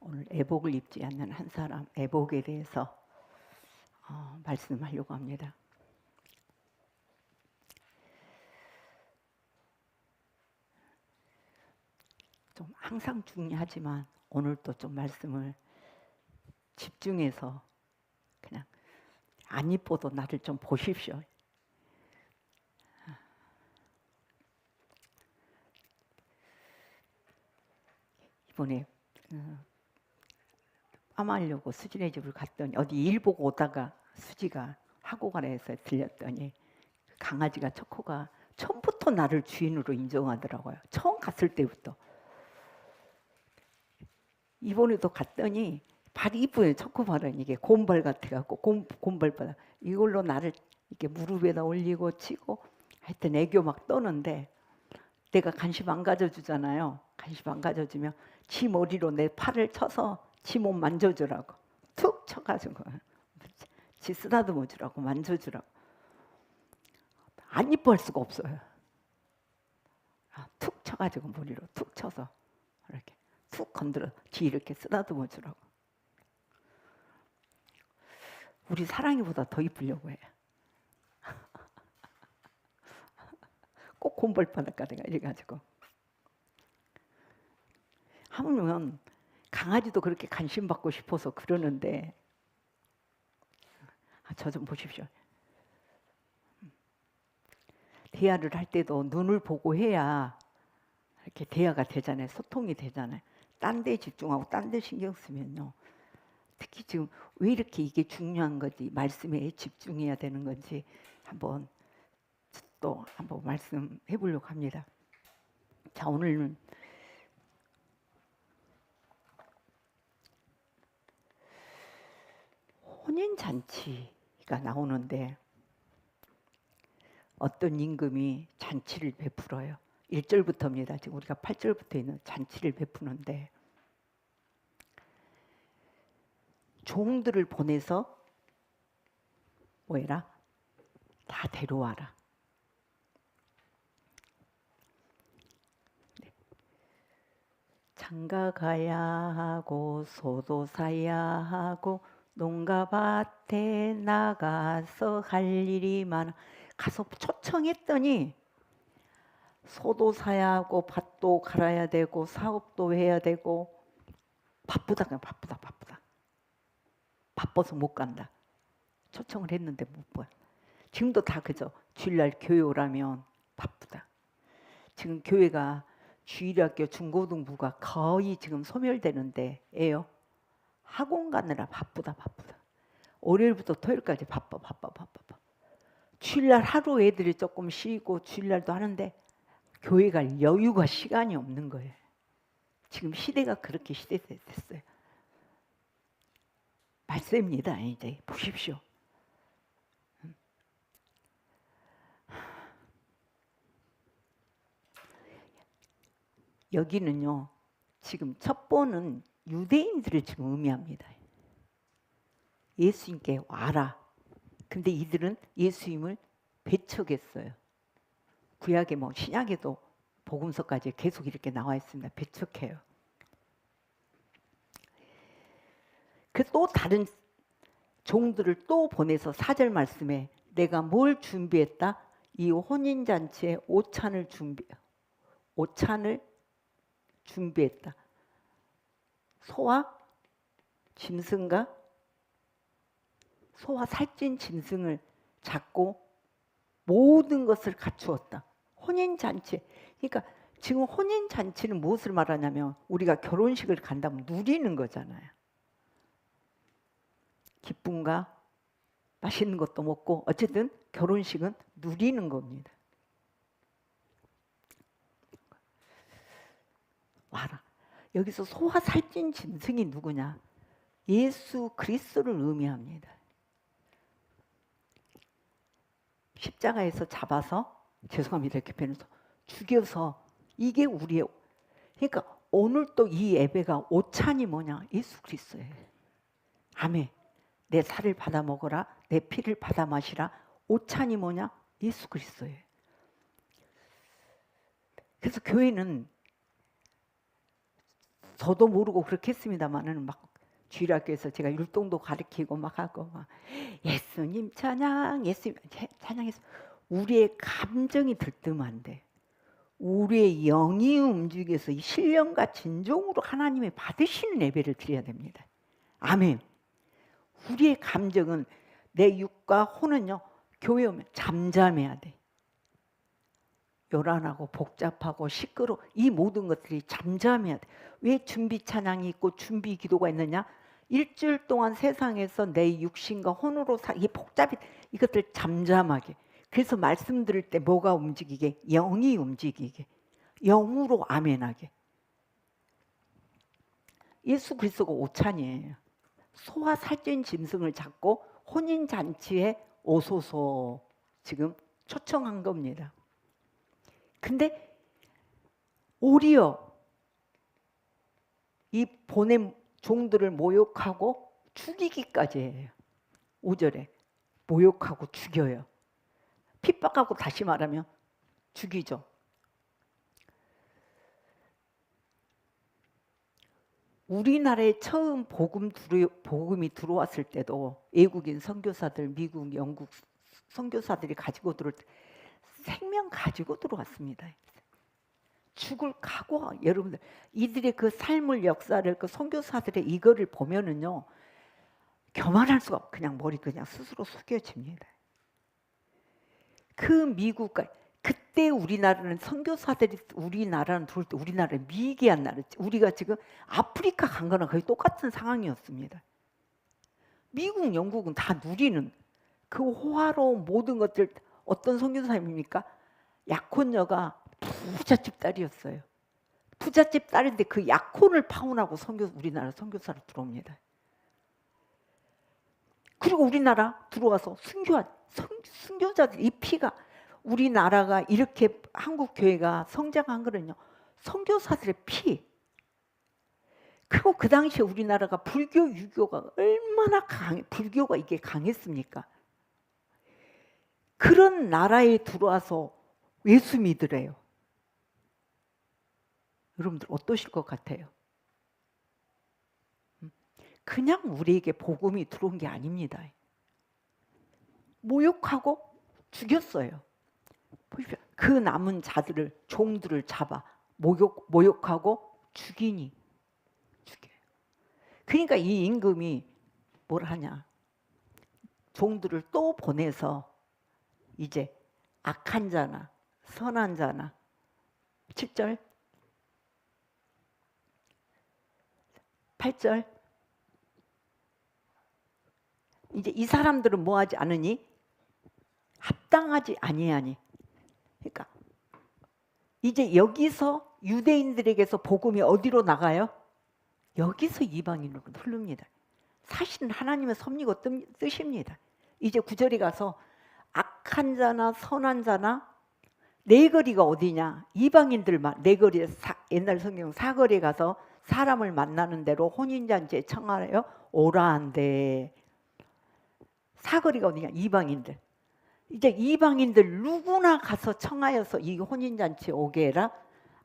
오늘 애복을 입지 않는 한 사람 애복에 대해서 말씀하려고 합니다. 좀 항상 중요하지만 오늘 또 좀 말씀을 집중해서 그냥 안 이뻐도 나를 좀 보십시오. 이번에 빠마하려고 수진의 집을 갔더니 어디 일 보고 오다가 수지가 하고 가라 해서 들렸더니 강아지가 초코가 처음부터 나를 주인으로 인정하더라고요. 처음 갔을 때부터. 이번에도 갔더니 발이 이쁘네. 초코발은 이게 곰발 같아갖고 곰발바다 이걸로 나를 이렇게 무릎에다 올리고 치고 하여튼 애교 막 떠는데 내가 관심 안 가져주잖아요. 관심 안 가져주면 지 머리로 내 팔을 쳐서 지 몸 만져주라고 툭 쳐가지고 지 쓰다듬어 주라고 만져주라고. 안 이뻐할 수가 없어요. 툭 쳐가지고 머리로 툭 쳐서 이렇게 툭 건드려 지 이렇게 쓰다듬어 주라고. 우리 사랑이보다 더 이쁘려고 해요. 꼭 곰벌바닥가 내가 이래가지고 하물며 강아지도 그렇게 관심 받고 싶어서 그러는데 저 좀 보십시오. 대화를 할 때도 눈을 보고 해야 이렇게 대화가 되잖아요. 소통이 되잖아요. 딴 데 집중하고 딴 데 신경 쓰면요. 특히 지금 왜 이렇게 이게 중요한 건지 말씀에 집중해야 되는 건지 한번 말씀해 보려고 합니다. 자, 오늘은 혼인잔치가 나오는데 어떤 임금이 잔치를 베풀어요. 1절부터입니다. 지금 우리가 8절부터 있는 잔치를 베푸는데 종들을 보내서 뭐해라? 다 데려와라. 장가 가야 하고 소도 사야 하고 농가밭에 나가서 할 일이 많아. 가서 초청했더니 소도 사야 하고 밭도 갈아야 되고 사업도 해야 되고 바쁘다. 그냥 바쁘다. 바빠서 못 간다. 초청을 했는데 못 봐. 지금도 다 그죠. 주일날 교회 오라면 바쁘다. 지금 교회가 주일학교 중고등부가 거의 지금 소멸되는데 예요. 학원 가느라 바쁘다. 월요일부터 토요일까지 바빠. 주일날 하루 애들이 조금 쉬고 주일날도 하는데 교회 갈 여유가 시간이 없는 거예요. 지금 시대가 그렇게 시대됐어요. 말씀입니다. 이제 보십시오. 여기는요. 지금 첫 번은 유대인들을 지금 의미합니다. 예수님께 와라. 근데 이들은 예수님을 배척했어요. 구약에 신약에도 복음서까지 계속 이렇게 나와 있습니다. 배척해요. 그래서 또 다른 종들을 또 보내서 4절 말씀에 내가 뭘 준비했다? 이 혼인잔치에 오찬을 준비했다. 소와 짐승과 소와 살찐 짐승을 잡고 모든 것을 갖추었다. 혼인잔치. 그러니까 지금 혼인잔치는 무엇을 말하냐면 우리가 결혼식을 간다면 누리는 거잖아요. 기쁨과 맛있는 것도 먹고 어쨌든 결혼식은 누리는 겁니다. 와라. 여기서 소와 살찐 짐승이 누구냐? 예수 그리스도를 의미합니다. 십자가에서 잡아서 죄송합니다 이렇게 표현해서 죽여서 이게 우리의 그러니까 오늘 또 이 예배가 오찬이 뭐냐? 예수 그리스도예요. 아멘. 내 살을 받아 먹어라. 내 피를 받아 마시라. 오찬이 뭐냐? 예수 그리스도예요. 그래서 교회는 저도 모르고 그렇게 했습니다만은 막 주일학교에서 제가 율동도 가르치고 막 하고 막 예수님 찬양, 예수님 찬양해서 우리의 감정이 들뜨면 안 돼. 우리의 영이 움직여서 이 신령과 진정으로 하나님의 받으시는 예배를 드려야 됩니다. 아멘. 우리의 감정은 내 육과 혼은요, 교회 오면 잠잠해야 돼. 요란하고 복잡하고 시끄러 이 모든 것들이 잠잠해야 돼. 왜 준비 찬양이 있고 준비 기도가 있느냐? 일주일 동안 세상에서 내 육신과 혼으로 이 복잡이 이것들 잠잠하게. 그래서 말씀 들을 때 뭐가 움직이게? 영이 움직이게. 영으로 아멘하게. 예수 그리스도가 오찬이에요. 소와 살찐 짐승을 잡고 혼인잔치에 오소서 지금 초청한 겁니다. 근데 오히려 이 보낸 종들을 모욕하고 죽이기까지 해요. 5절에 모욕하고 죽여요. 핍박하고 다시 말하면 죽이죠. 우리나라에 처음 복음이 들어왔을 때도 외국인 선교사들, 미국, 영국 선교사들이 가지고 들어올 때 생명 가지고 들어왔습니다. 죽을 각오. 여러분들 이들의 그 삶을 역사를 그 선교사들의 이거를 보면은요 교만할 수가 없고 그냥 머리 그냥 스스로 숙여집니다. 그 미국과 그때 우리나라는 선교사들이 우리나라는 들어올 때 우리나라는 미개한 나라였지. 우리가 지금 아프리카 간 거랑 거의 똑같은 상황이었습니다. 미국, 영국은 다 누리는 그 호화로운 모든 것들. 어떤 선교사입니까? 약혼녀가 부잣집 딸이었어요. 부잣집 딸인데 그 약혼을 파혼하고 우리나라 선교사로 들어옵니다. 그리고 우리나라 들어와서 순교자들 이 피가 우리나라가 이렇게 한국 교회가 성장한 거는요 선교사들의 피. 그리고 그 당시에 우리나라가 불교 유교가 얼마나 불교가 이게 강했습니까? 그런 나라에 들어와서 예수 믿으래요. 여러분들 어떠실 것 같아요? 그냥 우리에게 복음이 들어온 게 아닙니다. 모욕하고 죽였어요. 그 남은 자들을 종들을 잡아 모욕하고 죽여요. 그러니까 이 임금이 뭘 하냐? 종들을 또 보내서 이제 악한 자나 선한 자나 7절 8절 이제 이 사람들은 뭐 하지 않으니? 합당하지 아니하니. 그러니까 이제 여기서 유대인들에게서 복음이 어디로 나가요? 여기서 이방인으로 흐릅니다. 사실은 하나님의 섭리고 뜻입니다. 이제 9절에 가서 악한 자나 선한 자나 네거리가 어디냐? 이방인들만 네거리 옛날 성경 사거리에 가서 사람을 만나는 대로 혼인잔치에 청하여 오라 한대. 사거리가 어디냐? 이방인들. 이제 이방인들 누구나 가서 청하여서 이 혼인잔치에 오게 해라.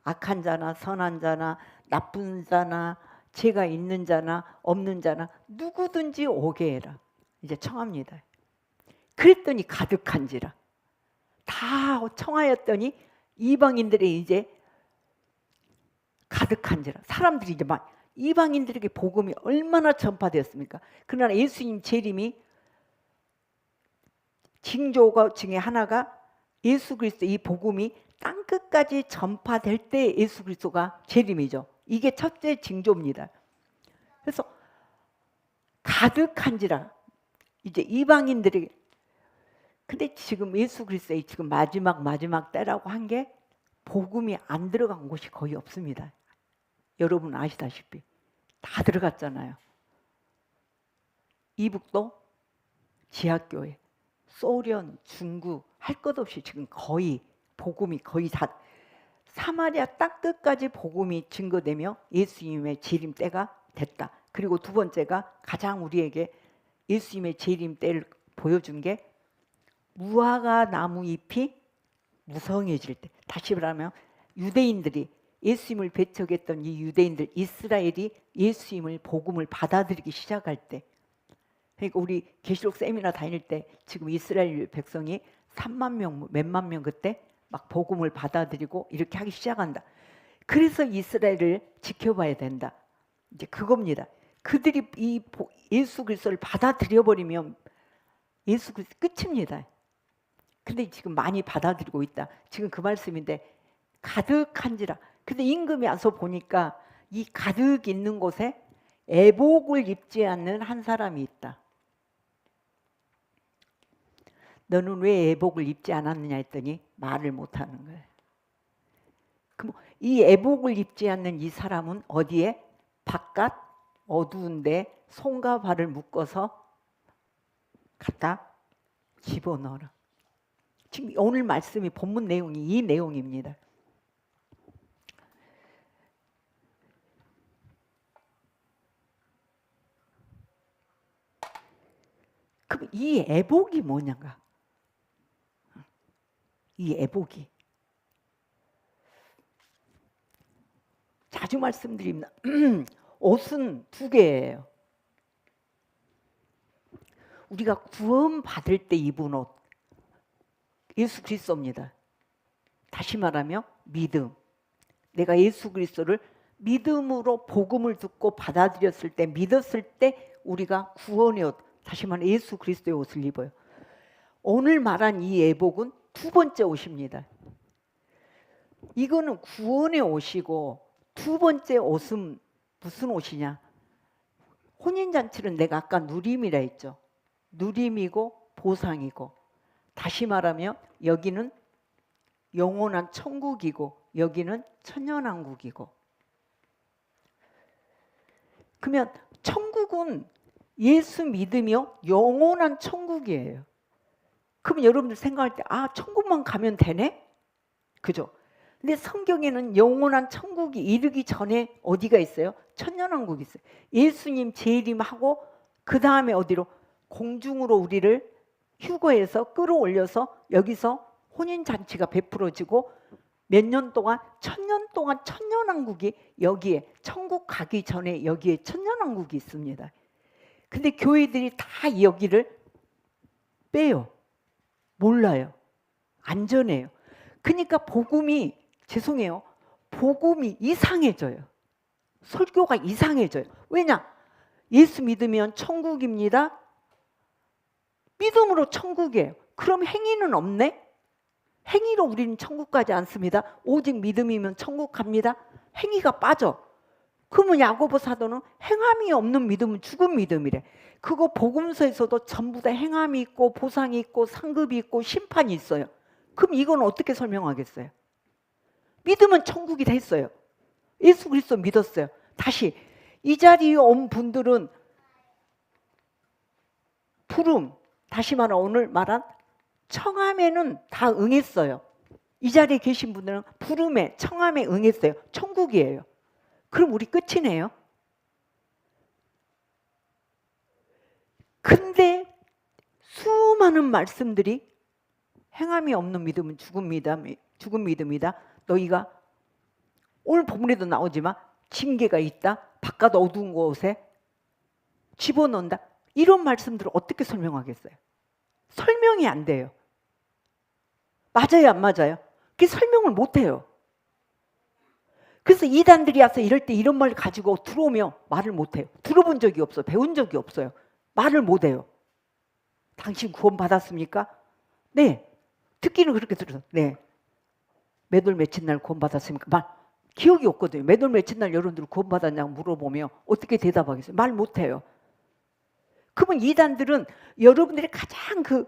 악한 자나 선한 자나 나쁜 자나 죄가 있는 자나 없는 자나 누구든지 오게 해라. 이제 청합니다. 그랬더니 가득한지라. 다 청하였더니 이방인들이 이제 가득한지라. 사람들이 이제 막 이방인들에게 복음이 얼마나 전파되었습니까? 그러나 예수님 재림이 징조 중에 하나가 예수 그리스도 이 복음이 땅 끝까지 전파될 때 예수 그리스도가 재림이죠. 이게 첫째 징조입니다. 그래서 가득한지라. 이제 이방인들에게. 근데 지금 예수 그리스도의 지금 마지막 때라고 한 게 복음이 안 들어간 곳이 거의 없습니다. 여러분 아시다시피 다 들어갔잖아요. 이북도 지하교회, 소련, 중국 할 것 없이 지금 거의 복음이 거의 다 사마리아 땅 끝까지 복음이 증거되며 예수님의 재림 때가 됐다. 그리고 두 번째가 가장 우리에게 예수님의 재림 때를 보여준 게 무화과 나무 잎이 무성해질 때. 다시 말하면 유대인들이 예수님을 배척했던 이 유대인들, 이스라엘이 예수님을 복음을 받아들이기 시작할 때, 그러니까 우리 계시록 세미나 다닐 때 지금 이스라엘 백성이 3만 명, 몇만 명 그때 막 복음을 받아들이고 이렇게 하기 시작한다. 그래서 이스라엘을 지켜봐야 된다. 이제 그겁니다. 그들이 이 예수 그리스도를 받아들여 버리면 예수 그리스도 끝입니다. 근데 지금 많이 받아들이고 있다. 지금 그 말씀인데 가득한지라. 근데 임금이 와서 보니까 이 가득 있는 곳에 애복을 입지 않는 한 사람이 있다. 너는 왜 애복을 입지 않았느냐 했더니 말을 못하는 거예요. 그럼 이 애복을 입지 않는 이 사람은 어디에? 바깥 어두운데 손과 발을 묶어서 갖다 집어넣어라. 지금 오늘 말씀이 본문 내용이 이 내용입니다. 그럼 이 애복이 뭐냐가? 이 애복이 자주 말씀드립니다. 옷은 두 개예요. 우리가 구원 받을 때 입은 옷 예수 그리스도입니다. 다시 말하면 믿음. 내가 예수 그리스도를 믿음으로 복음을 듣고 받아들였을 때, 믿었을 때 우리가 구원의 옷, 다시 말하면 예수 그리스도의 옷을 입어요. 오늘 말한 이 애복은 두 번째 옷입니다. 이거는 구원의 옷이고 두 번째 옷은 무슨 옷이냐? 혼인잔치는 내가 아까 누림이라 했죠. 누림이고 보상이고, 다시 말하면 여기는 영원한 천국이고 여기는 천년왕국이고. 그러면 천국은 예수 믿으며 영원한 천국이에요. 그럼 여러분들 생각할 때 아, 천국만 가면 되네? 그죠? 근데 성경에는 영원한 천국이 이르기 전에 어디가 있어요? 천년왕국이 있어요. 예수님 재림하고 그 다음에 어디로? 공중으로 우리를 휴거해서 끌어올려서 여기서 혼인잔치가 베풀어지고 몇 년 동안, 천년 동안 천년왕국이 여기에, 천국 가기 전에 여기에 천년왕국이 있습니다. 근데 교회들이 다 여기를 빼요. 몰라요. 안전해요. 그러니까 복음이, 죄송해요, 복음이 이상해져요. 설교가 이상해져요. 왜냐? 예수 믿으면 천국입니다. 믿음으로 천국이에요. 그럼 행위는 없네? 행위로 우리는 천국 가지 않습니다. 오직 믿음이면 천국 갑니다. 행위가 빠져. 그러면 야고보 사도는 행함이 없는 믿음은 죽은 믿음이래. 그거 복음서에서도 전부 다 행함이 있고 보상이 있고 상급이 있고 심판이 있어요. 그럼 이건 어떻게 설명하겠어요? 믿으면 천국이 됐어요. 예수 그리스도 믿었어요. 다시 이 자리에 온 분들은 부름, 다시 말해 오늘 말한 청함에는 다 응했어요. 이 자리에 계신 분들은 부름에, 청함에 응했어요. 천국이에요. 그럼 우리 끝이네요. 근데 수많은 말씀들이 행함이 없는 믿음은 죽은 믿음이다. 너희가 오늘 본문에도 나오지만 징계가 있다. 바깥 어두운 곳에 집어넣는다. 이런 말씀들을 어떻게 설명하겠어요? 설명이 안 돼요. 맞아요, 안 맞아요? 그게 설명을 못 해요. 그래서 이단들이 와서 이럴 때 이런 말 가지고 들어오면 말을 못 해요. 들어본 적이 없어. 배운 적이 없어요. 말을 못 해요. 당신 구원 받았습니까? 네. 듣기는 그렇게 들어서 네. 몇 월 며칠 날 구원 받았습니까? 말 기억이 없거든요. 몇 월 며칠 날 여러분들 구원 받았냐고 물어보면 어떻게 대답하겠어요? 말 못 해요. 그러면 이단들은 여러분들이 가장 그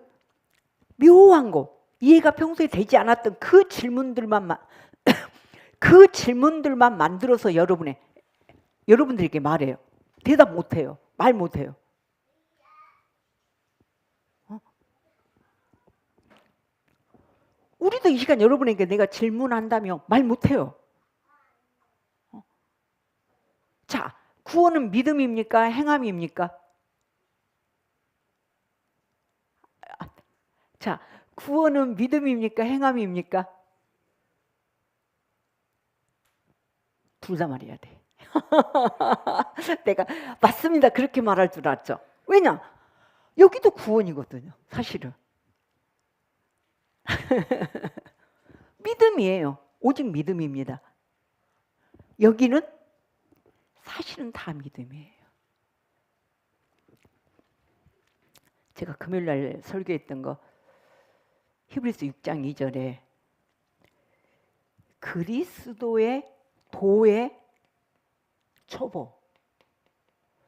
묘한 거, 이해가 평소에 되지 않았던 그 질문들만 그 질문들만 만들어서 여러분들에게 말해요. 대답 못 해요. 말 못 해요. 우리도 이 시간 여러분에게 내가 질문한다며 말 못 해요. 자, 구원은 믿음입니까? 행함입니까? 자, 구원은 믿음입니까? 행함입니까? 둘 다 말해야 돼. 내가 맞습니다 그렇게 말할 줄 알았죠. 왜냐? 여기도 구원이거든요 사실은. 믿음이에요. 오직 믿음입니다. 여기는 사실은 다 믿음이에요. 제가 금요일날 설교했던 거 히브리서 6장 2절에 그리스도의 도의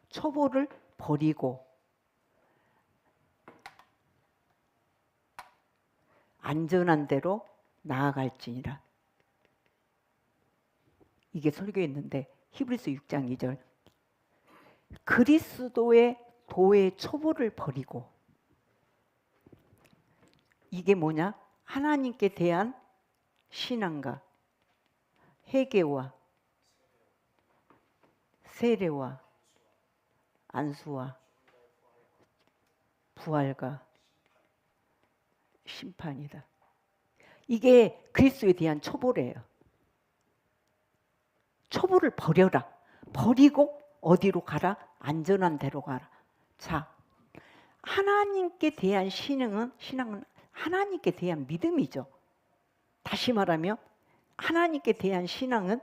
초보를 버리고 안전한 데로 나아갈지니라. 이게 설교했는데 히브리서 6장 2절 그리스도의 도의 초보를 버리고 이게 뭐냐? 하나님께 대한 신앙과 회개와 세례와 안수와 부활과 심판이다. 이게 그리스도에 대한 초보래요. 초보를 버려라. 버리고 어디로 가라? 안전한 데로 가라. 자, 하나님께 대한 신앙은 하나님께 대한 믿음이죠. 다시 말하면 하나님께 대한 신앙은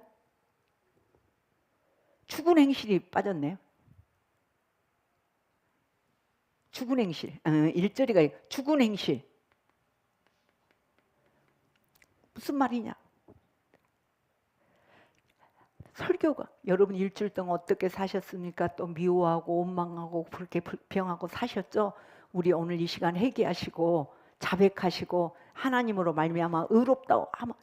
죽은 행실이 빠졌네요. 죽은 행실. 1절이가 죽은 행실. 무슨 말이냐? 설교가 여러분 일주일 동안 어떻게 사셨습니까? 또 미워하고 원망하고 그렇게 불평하고 사셨죠? 우리 오늘 이 시간 회개하시고 자백하시고 하나님으로 말미암아 의롭다고 하면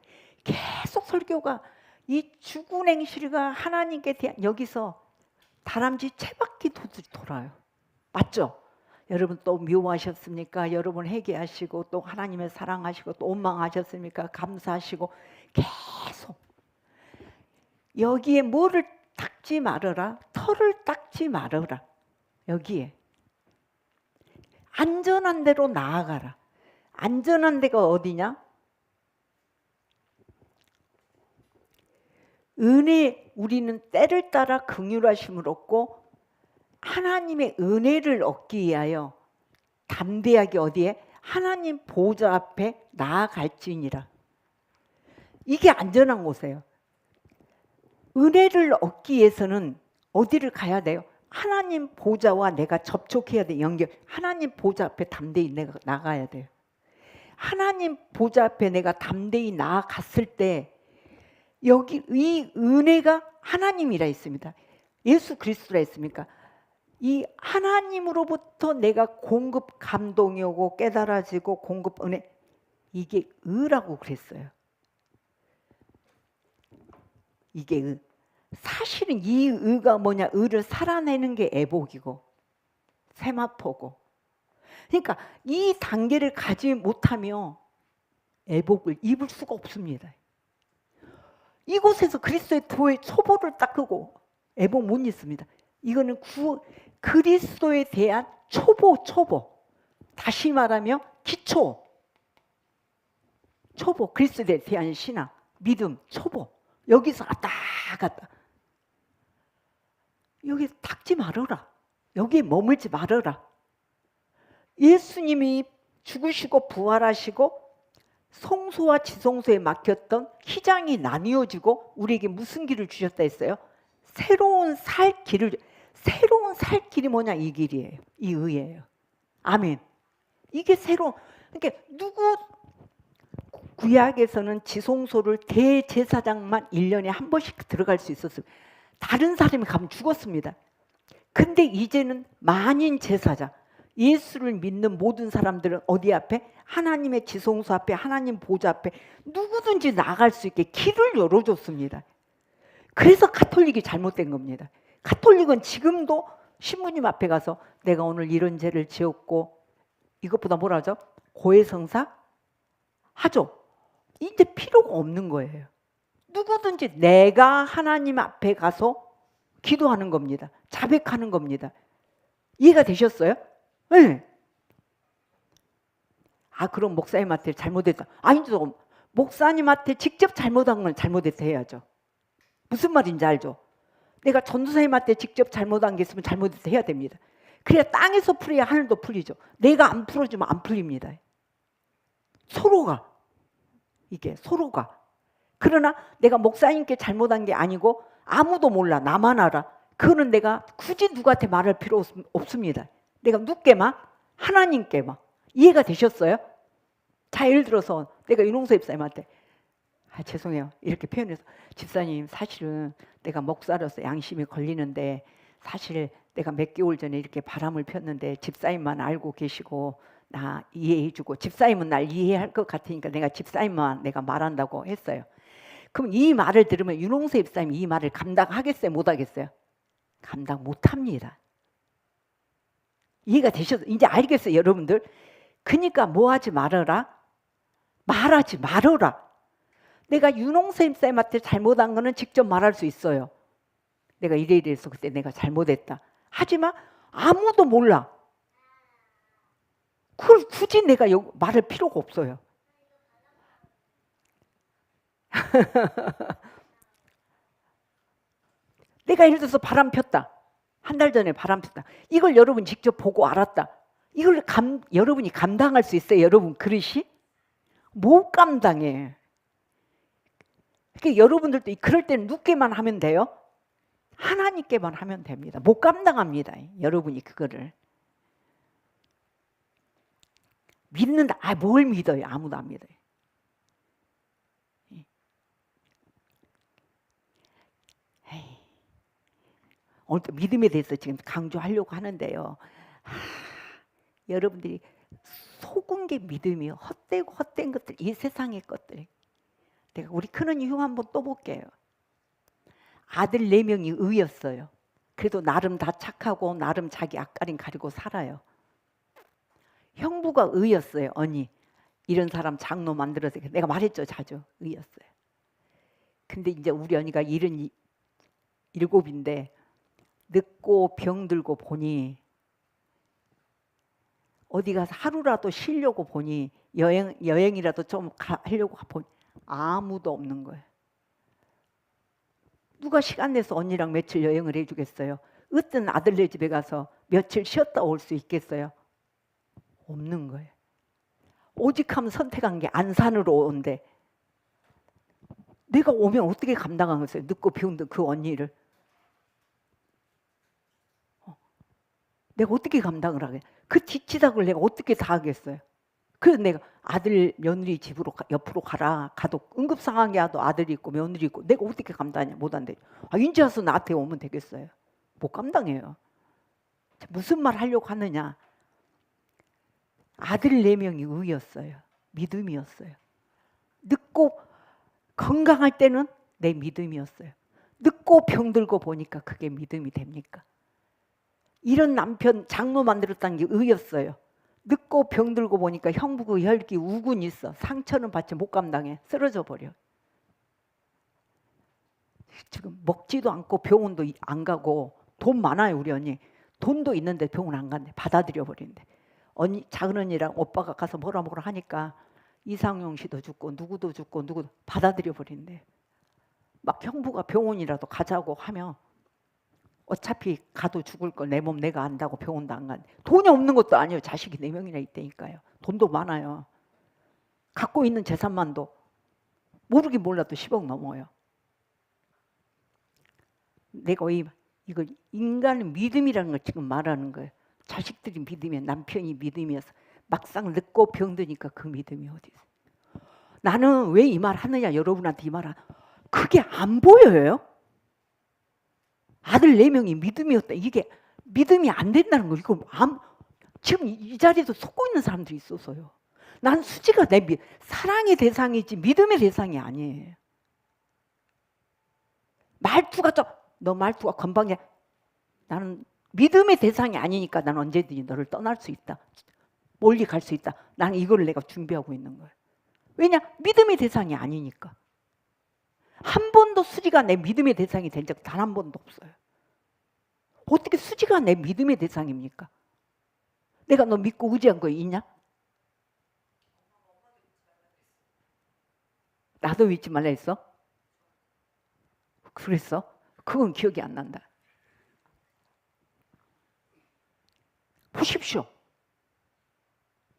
계속 설교가 이 죽은 행실과 하나님께 대한 여기서 다람쥐 채바퀴 돌아요. 맞죠? 여러분 또 미워하셨습니까? 여러분 회개하시고 또 하나님을 사랑하시고 또 원망하셨습니까? 감사하시고 계속 여기에 뭐를 닦지 말아라. 털을 닦지 말아라. 여기에 안전한 데로 나아가라. 안전한 데가 어디냐? 우리는 때를 따라 긍휼하심을 얻고 하나님의 은혜를 얻기 위하여 담대하게 어디에? 하나님 보좌 앞에 나아갈지니라. 이게 안전한 곳이에요. 은혜를 얻기 위해서는 어디를 가야 돼요? 하나님 보좌와 내가 접촉해야 돼. 연결. 하나님 보좌 앞에 담대히 내가 나가야 돼요. 하나님 보좌 앞에 내가 담대히 나아갔을 때 여기 이 은혜가 하나님이라 했습니다. 예수 그리스도라 했습니까? 이 하나님으로부터 내가 공급 감동이 오고 깨달아지고 공급 은혜 이게 의라고 그랬어요. 이게 의. 사실은 이 의가 뭐냐? 의를 살아내는 게 애복이고 세마포고. 그러니까 이 단계를 가지 못하면 애복을 입을 수가 없습니다. 이곳에서 그리스도의 도의 초보를 닦고 애복 못 입습니다. 이거는 그리스도에 대한 초보. 다시 말하면 기초. 초보. 그리스도에 대한 신앙, 믿음, 초보. 여기서 왔다 갔다. 여기 닦지 말아라. 여기에 머물지 말아라. 예수님이 죽으시고 부활하시고 성소와 지성소에 막혔던 휘장이 나뉘어지고 우리에게 무슨 길을 주셨다 했어요? 새로운 살 길을. 새로운 살 길이 뭐냐? 이 길이에요. 이 의예요. 아멘. 이게 새로운. 그러니까 구약에서는 지성소를 대제사장만 1년에 한 번씩 들어갈 수 있었어요. 다른 사람이 가면 죽었습니다. 근데 이제는 만인 제사장, 예수를 믿는 모든 사람들은 어디 앞에? 하나님의 지성소 앞에, 하나님 보좌 앞에 누구든지 나갈 수 있게 길을 열어줬습니다. 그래서 가톨릭이 잘못된 겁니다. 가톨릭은 지금도 신부님 앞에 가서 내가 오늘 이런 죄를 지었고, 이것보다 뭐라 하죠? 고해성사 하죠. 이제 필요가 없는 거예요. 누구든지 내가 하나님 앞에 가서 기도하는 겁니다. 자백하는 겁니다. 이해가 되셨어요? 네. 아, 그럼 목사님한테 잘못했다. 아니죠. 목사님한테 직접 잘못한 건 잘못했다 해야죠. 무슨 말인지 알죠? 내가 전도사님한테 직접 잘못한 게 있으면 잘못해서 해야 됩니다. 그래야 땅에서 풀어야 하늘도 풀리죠. 내가 안 풀어주면 안 풀립니다. 서로가, 이게 서로가. 그러나 내가 목사님께 잘못한 게 아니고 아무도 몰라, 나만 알아. 그거는 내가 굳이 누구한테 말할 필요 없습니다. 내가 누구께만? 하나님께만. 이해가 되셨어요? 자, 예를 들어서 내가 윤홍서 집사님한테 죄송해요, 이렇게 표현해서, 집사님 사실은 내가 목사로서 양심이 걸리는데 사실 내가 몇 개월 전에 이렇게 바람을 폈는데 집사님만 알고 계시고 나 이해해주고 집사님은 날 이해할 것 같으니까 내가 집사님만 내가 말한다고 했어요. 그럼 이 말을 들으면 윤홍서 집사님이 이 말을 감당하겠어요, 못하겠어요? 감당 못합니다. 이해가 되셨어요? 이제 알겠어요, 여러분들? 그러니까 뭐 하지 말아라? 말하지 말아라. 내가 윤홍서 집사님한테 잘못한 거는 직접 말할 수 있어요. 내가 이래서 그때 내가 잘못했다. 하지만 아무도 몰라. 그걸 굳이 내가 말할 필요가 없어요. 내가 예를 들어서 바람 폈다. 한 달 전에 바람 폈다. 이걸 여러분 직접 보고 알았다. 이걸 여러분이 감당할 수 있어요? 여러분 그릇이? 못 감당해. 그러니까 여러분들도 그럴 때는 누구께만 하면 돼요? 하나님께만 하면 됩니다. 못 감당합니다. 여러분이 그거를. 믿는다. 뭘 믿어요? 아무도 안 믿어요. 오늘 또 믿음에 대해서 지금 강조하려고 하는데요. 여러분들이 속은 게 믿음이요. 헛된 것들, 이 세상의 것들. 내가 우리 큰언니 흉 한번 또 볼게요. 아들 4명이 의였어요. 그래도 나름 다 착하고 나름 자기 앞가림 가리고 살아요. 형부가 의였어요. 언니 이런 사람 장로 만들어서, 내가 말했죠, 자주. 의였어요. 근데 이제 우리 언니가 77인데 늙고 병들고 보니 어디 가서 하루라도 쉬려고 보니 여행이라도 좀 하려고 보니 아무도 없는 거예요. 누가 시간 내서 언니랑 며칠 여행을 해주겠어요? 어떤 아들네 집에 가서 며칠 쉬었다 올 수 있겠어요? 없는 거예요. 오직 하면 선택한 게 안산으로 온대. 내가 오면 어떻게 감당하겠어요? 늙고 병든 그 언니를. 내가 어떻게 감당을 하겠어요? 그 뒷지닥을 내가 어떻게 다 하겠어요? 그래서 내가 아들 며느리 집으로 옆으로 가도 응급 상황이 와도 아들이 있고 며느리 있고 내가 어떻게 감당하냐? 못한대. 인제 와서 나한테 오면 되겠어요? 못 감당해요. 무슨 말 하려고 하느냐? 아들 4명이 의였어요. 믿음이었어요. 늙고 건강할 때는 내 믿음이었어요. 늙고 병들고 보니까 그게 믿음이 됩니까? 이런 남편 장로 만들었다는 게 의였어요. 늙고 병들고 보니까 형부 혈기 우군이 있어. 상처는 받지 못 감당해. 쓰러져 버려. 지금 먹지도 않고 병원도 안 가고 돈 많아요, 우리 언니. 돈도 있는데 병원 안 간대. 받아들여 버린대. 언니, 작은 언니랑 오빠가 가서 뭐라 하니까 이상용 씨도 죽고 누구도 죽고 누구도 받아들여 버린대. 막 형부가 병원이라도 가자고 하면 어차피 가도 죽을 걸 내 몸 내가 안다고 병원도 안 간대. 돈이 없는 것도 아니에요. 자식이 4명이나 있다니까요. 돈도 많아요. 갖고 있는 재산만도 모르긴 몰라도 10억 넘어요. 내가 이걸 인간의 믿음이라는 걸 지금 말하는 거예요. 자식들이 믿음이야. 남편이 믿음이어서 막상 늙고 병드니까 그 믿음이 어디 있어요. 나는 왜 이 말 하느냐, 여러분한테 이 말 그게 안 보여요. 아들 4명이 믿음이었다. 이게 믿음이 안 된다는 거. 이거 지금 이 자리에도 속고 있는 사람들이 있어서요. 난 수지가 사랑의 대상이지 믿음의 대상이 아니에요. 말투가 너 말투가 건방져. 나는 믿음의 대상이 아니니까 나는 언제든지 너를 떠날 수 있다. 멀리 갈 수 있다. 나는 이걸 내가 준비하고 있는 거예요. 왜냐? 믿음의 대상이 아니니까. 한 번도 수지가 내 믿음의 대상이 된 적 단 한 번도 없어요. 어떻게 수지가 내 믿음의 대상입니까? 내가 너 믿고 의지한 거 있냐? 나도 믿지 말라 했어? 그랬어? 그건 기억이 안 난다. 보십시오.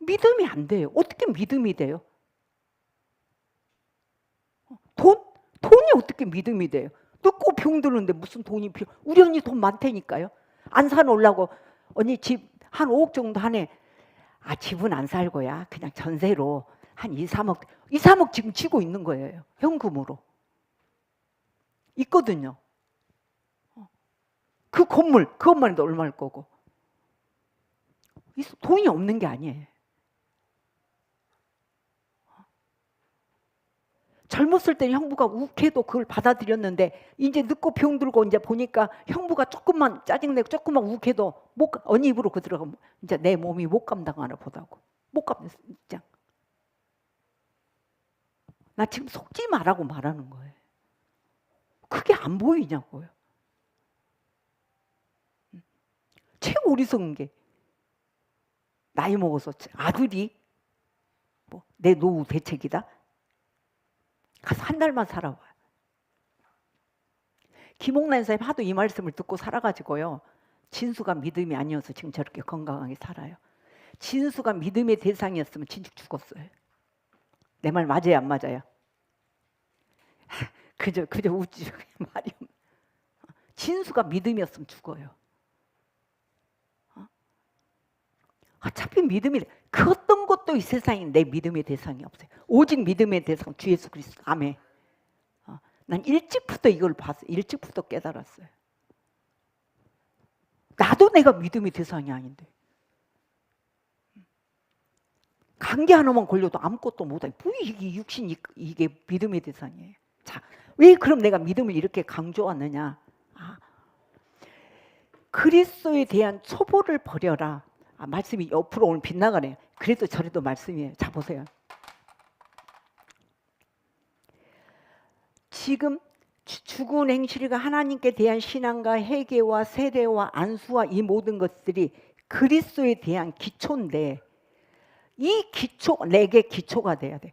믿음이 안 돼요. 어떻게 믿음이 돼요? 돈이 어떻게 믿음이 돼요? 늙고 병드는데 무슨 돈이 필요? 우리 언니 돈 많다니까요. 안 사놓으려고 언니 집 한 5억 정도 하네. 집은 안 살 거야. 그냥 전세로 한 2, 3억 지금 쥐고 있는 거예요. 현금으로. 있거든요. 그 건물, 그것만 해도 얼마일 거고. 돈이 없는 게 아니에요. 젊었을 때는 형부가 욱해도 그걸 받아들였는데 이제 늙고 병들고 이제 보니까 형부가 조금만 짜증내고 조금만 욱해도 언니 입으로 그 들어가면 이제 내 몸이 못 감당하나 보다고. 못 감당했어. 진짜. 나 지금 속지 말라고 말하는 거예요. 그게 안 보이냐고요. 최고 어리석은 게 나이 먹어서 아들이 내 노후 대책이다. 가서 한 달만 살아봐요. 김옥란 선생님 하도 이 말씀을 듣고 살아가지고요. 진수가 믿음이 아니어서 지금 저렇게 건강하게 살아요. 진수가 믿음의 대상이었으면 진즉 죽었어요. 내 말 맞아요, 안 맞아요? 그저 웃지 말이. 진수가 믿음이었으면 죽어요. 어차피 믿음이 그 어떤 것도 이 세상에 내 믿음의 대상이 없어요. 오직 믿음의 대상 주 예수 그리스도. 아멘. 난 일찍부터 이걸 봤어요. 일찍부터 깨달았어요. 나도 내가 믿음의 대상이 아닌데. 감기 하나만 걸려도 아무것도 못해. 이게 육신 이게 믿음의 대상이에요. 자, 왜 그럼 내가 믿음을 이렇게 강조하느냐? 그리스도에 대한 초보를 버려라. 말씀이 옆으로 오늘 빗나가네요. 그래도 저래도 말씀이에요. 자, 보세요. 지금 죽은 행실과 하나님께 대한 신앙과 회개와 세례와 안수와 이 모든 것들이 그리스도에 대한 기초인데 이 기초, 내게 기초가 돼야 돼.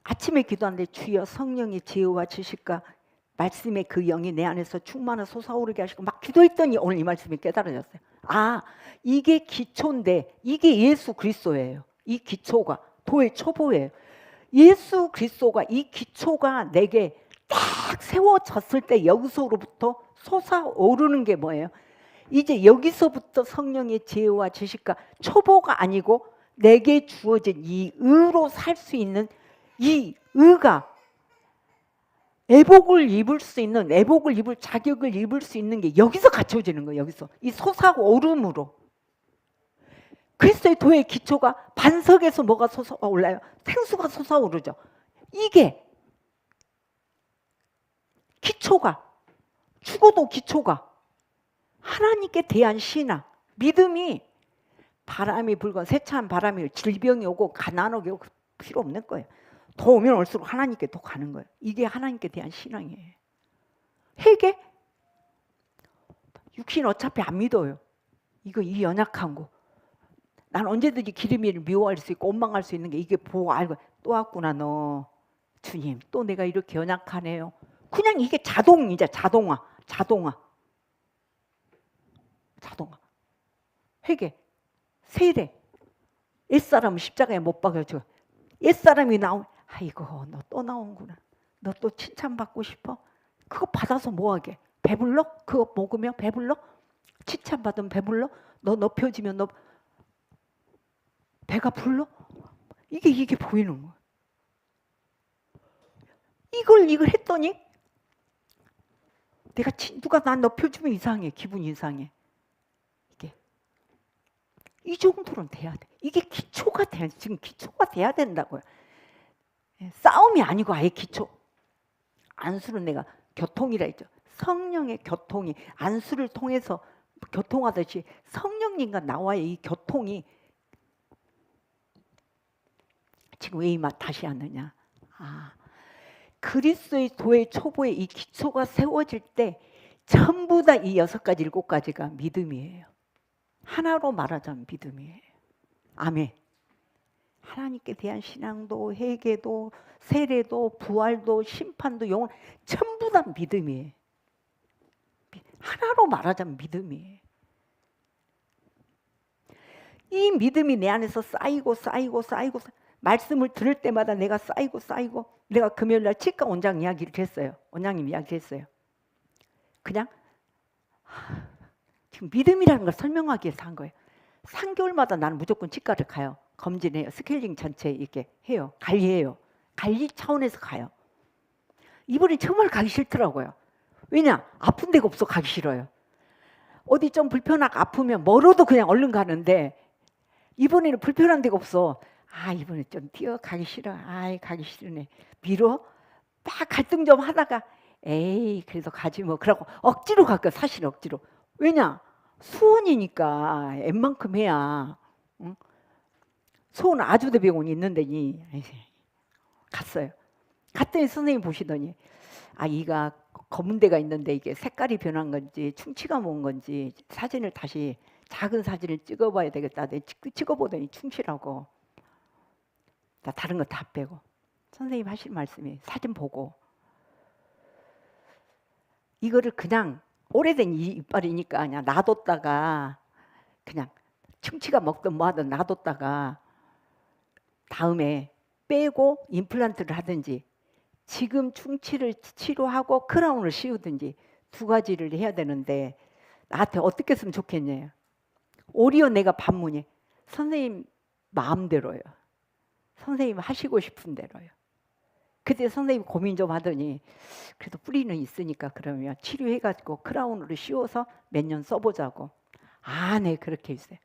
아침에 기도하는데 주여 성령의 지혜와 지식과 말씀의 그 영이 내 안에서 충만하 솟아오르게 하시고 막 기도했더니 오늘 이 말씀이 깨달아졌어요. 이게 기초인데 이게 예수 그리스도예요. 이 기초가 도의 초보예요. 예수 그리스도가 이 기초가 내게 딱 세워졌을 때 여기서부터 솟아오르는 게 뭐예요? 이제 여기서부터 성령의 지혜와 지식과 초보가 아니고 내게 주어진 이 의로 살 수 있는 이 의가 애복을 입을 수 있는, 애복을 입을 자격을 입을 수 있는 게 여기서 갖춰지는 거예요. 여기서 이 솟아오름으로. 그리스도의 도의 기초가 반석에서 뭐가 솟아올라요? 생수가 솟아오르죠. 이게 기초가, 죽어도 기초가 하나님께 대한 신앙, 믿음이 바람이 불건 세찬 바람이 질병이 오고 가난하게 오고 필요 없는 거예요. 더 오면 올수록 하나님께 더 가는 거예요. 이게 하나님께 대한 신앙이에요. 회개? 육신 어차피 안 믿어요. 이 연약한 거. 난 언제든지 기름이를 미워할 수 있고 원망할 수 있는 게 이게 보고 알고 또 왔구나 너. 주님 또 내가 이렇게 연약하네요. 그냥 이게 자동이자 자동화. 회개, 세례. 옛사람은 십자가에 못 박아가지고 옛사람이 나온 아이고 너 또 나온구나. 너 또 칭찬받고 싶어? 그거 받아서 뭐하게? 배불러? 그거 먹으면 배불러? 칭찬받으면 배불러? 너 높여지면 너 배가 불러? 이게 보이는 거야. 이걸 했더니 내가 누가 난 높여주면 이상해. 기분 이상해. 이 정도는 돼야 돼. 이게 기초가 돼. 지금 기초가 돼야 된다고요. 싸움이 아니고 아예 기초. 안수는 내가 교통이라 했죠. 성령의 교통이 안수를 통해서 교통하듯이 성령님과 나와의 이 교통이 지금 왜 이 말 다시 하느냐. 그리스도의 도의 초보의 이 기초가 세워질 때 전부 다 이 6가지 7가지가 믿음이에요. 하나로 말하자면 믿음이에요. 아멘. 하나님께 대한 신앙도 회개도 세례도 부활도 심판도 영원 전부 다 믿음이에요. 하나로 말하자면 믿음이에요. 이 믿음이 내 안에서 쌓이고 말씀을 들을 때마다 내가 쌓이고 내가 금요일날 치과 원장 이야기를 했어요. 원장님 이야기를 했어요. 그냥 지금 믿음이라는 걸 설명하기 위해서 한 거예요. 3개월마다 나는 무조건 치과를 가요. 검진해요. 스케일링 전체 이렇게 해요. 관리해요. 관리 차원에서 가요. 이번엔 정말 가기 싫더라고요. 왜냐? 아픈 데가 없어 가기 싫어요. 어디 좀 불편하고 아프면 멀어도 그냥 얼른 가는데 이번에는 불편한 데가 없어. 이번에 좀 뛰어가기 싫어. 가기 싫으네. 미뤄? 막 갈등 좀 하다가 에이 그래도 가지 뭐. 그러고 억지로 갈까 사실 억지로. 왜냐? 수원이니까 웬만큼 해야. 응? 수원 아주대병원이 있는데 갔어요. 갔더니 선생님 보시더니 이가 검은 데가 있는데 이게 색깔이 변한 건지 충치가 온 건지 사진을 다시 작은 사진을 찍어봐야 되겠다. 찍어보더니 충치라고. 나 다른 거 다 빼고 선생님 하실 말씀이 사진 보고 이거를 그냥 오래된 이빨이니까 그냥 놔뒀다가 그냥 충치가 먹든 뭐하든 놔뒀다가 다음에 빼고 임플란트를 하든지 지금 충치를 치료하고 크라운을 씌우든지 두 가지를 해야 되는데 나한테 어떻게 했으면 좋겠냐. 오히려 내가 반문이 선생님 마음대로요. 선생님 하시고 싶은 대로요. 그때 선생님 고민 좀 하더니 그래도 뿌리는 있으니까 그러면 치료해가지고 크라운으로 씌워서 몇 년 써보자고. 네 그렇게 했어요.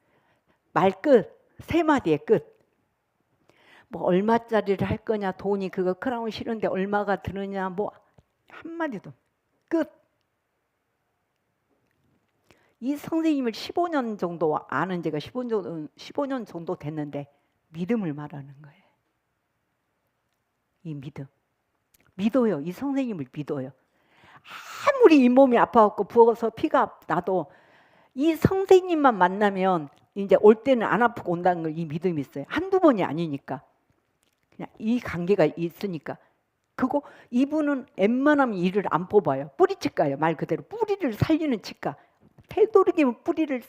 말 끝. 3마디의 끝. 뭐 얼마짜리를 할 거냐, 돈이 그거 크라운 실은데 얼마가 드느냐, 뭐 한마디도. 끝. 이 선생님을 15년 정도 아는 제가 15년 정도 됐는데 믿음을 말하는 거예요. 이 믿음. 믿어요. 이 선생님을 믿어요. 아무리 이 몸이 아파갖고 부어서 피가 나도 이 선생님만 만나면 이제 올 때는 안 아프고 온다는 걸 이 믿음이 있어요. 한두 번이 아니니까. 그냥 이 관계가 있으니까. 그거 이분은 웬만하면 이를 안 뽑아요. 뿌리치과예요. 말 그대로 뿌리를 살리는 치과. 되도록이면 뿌리를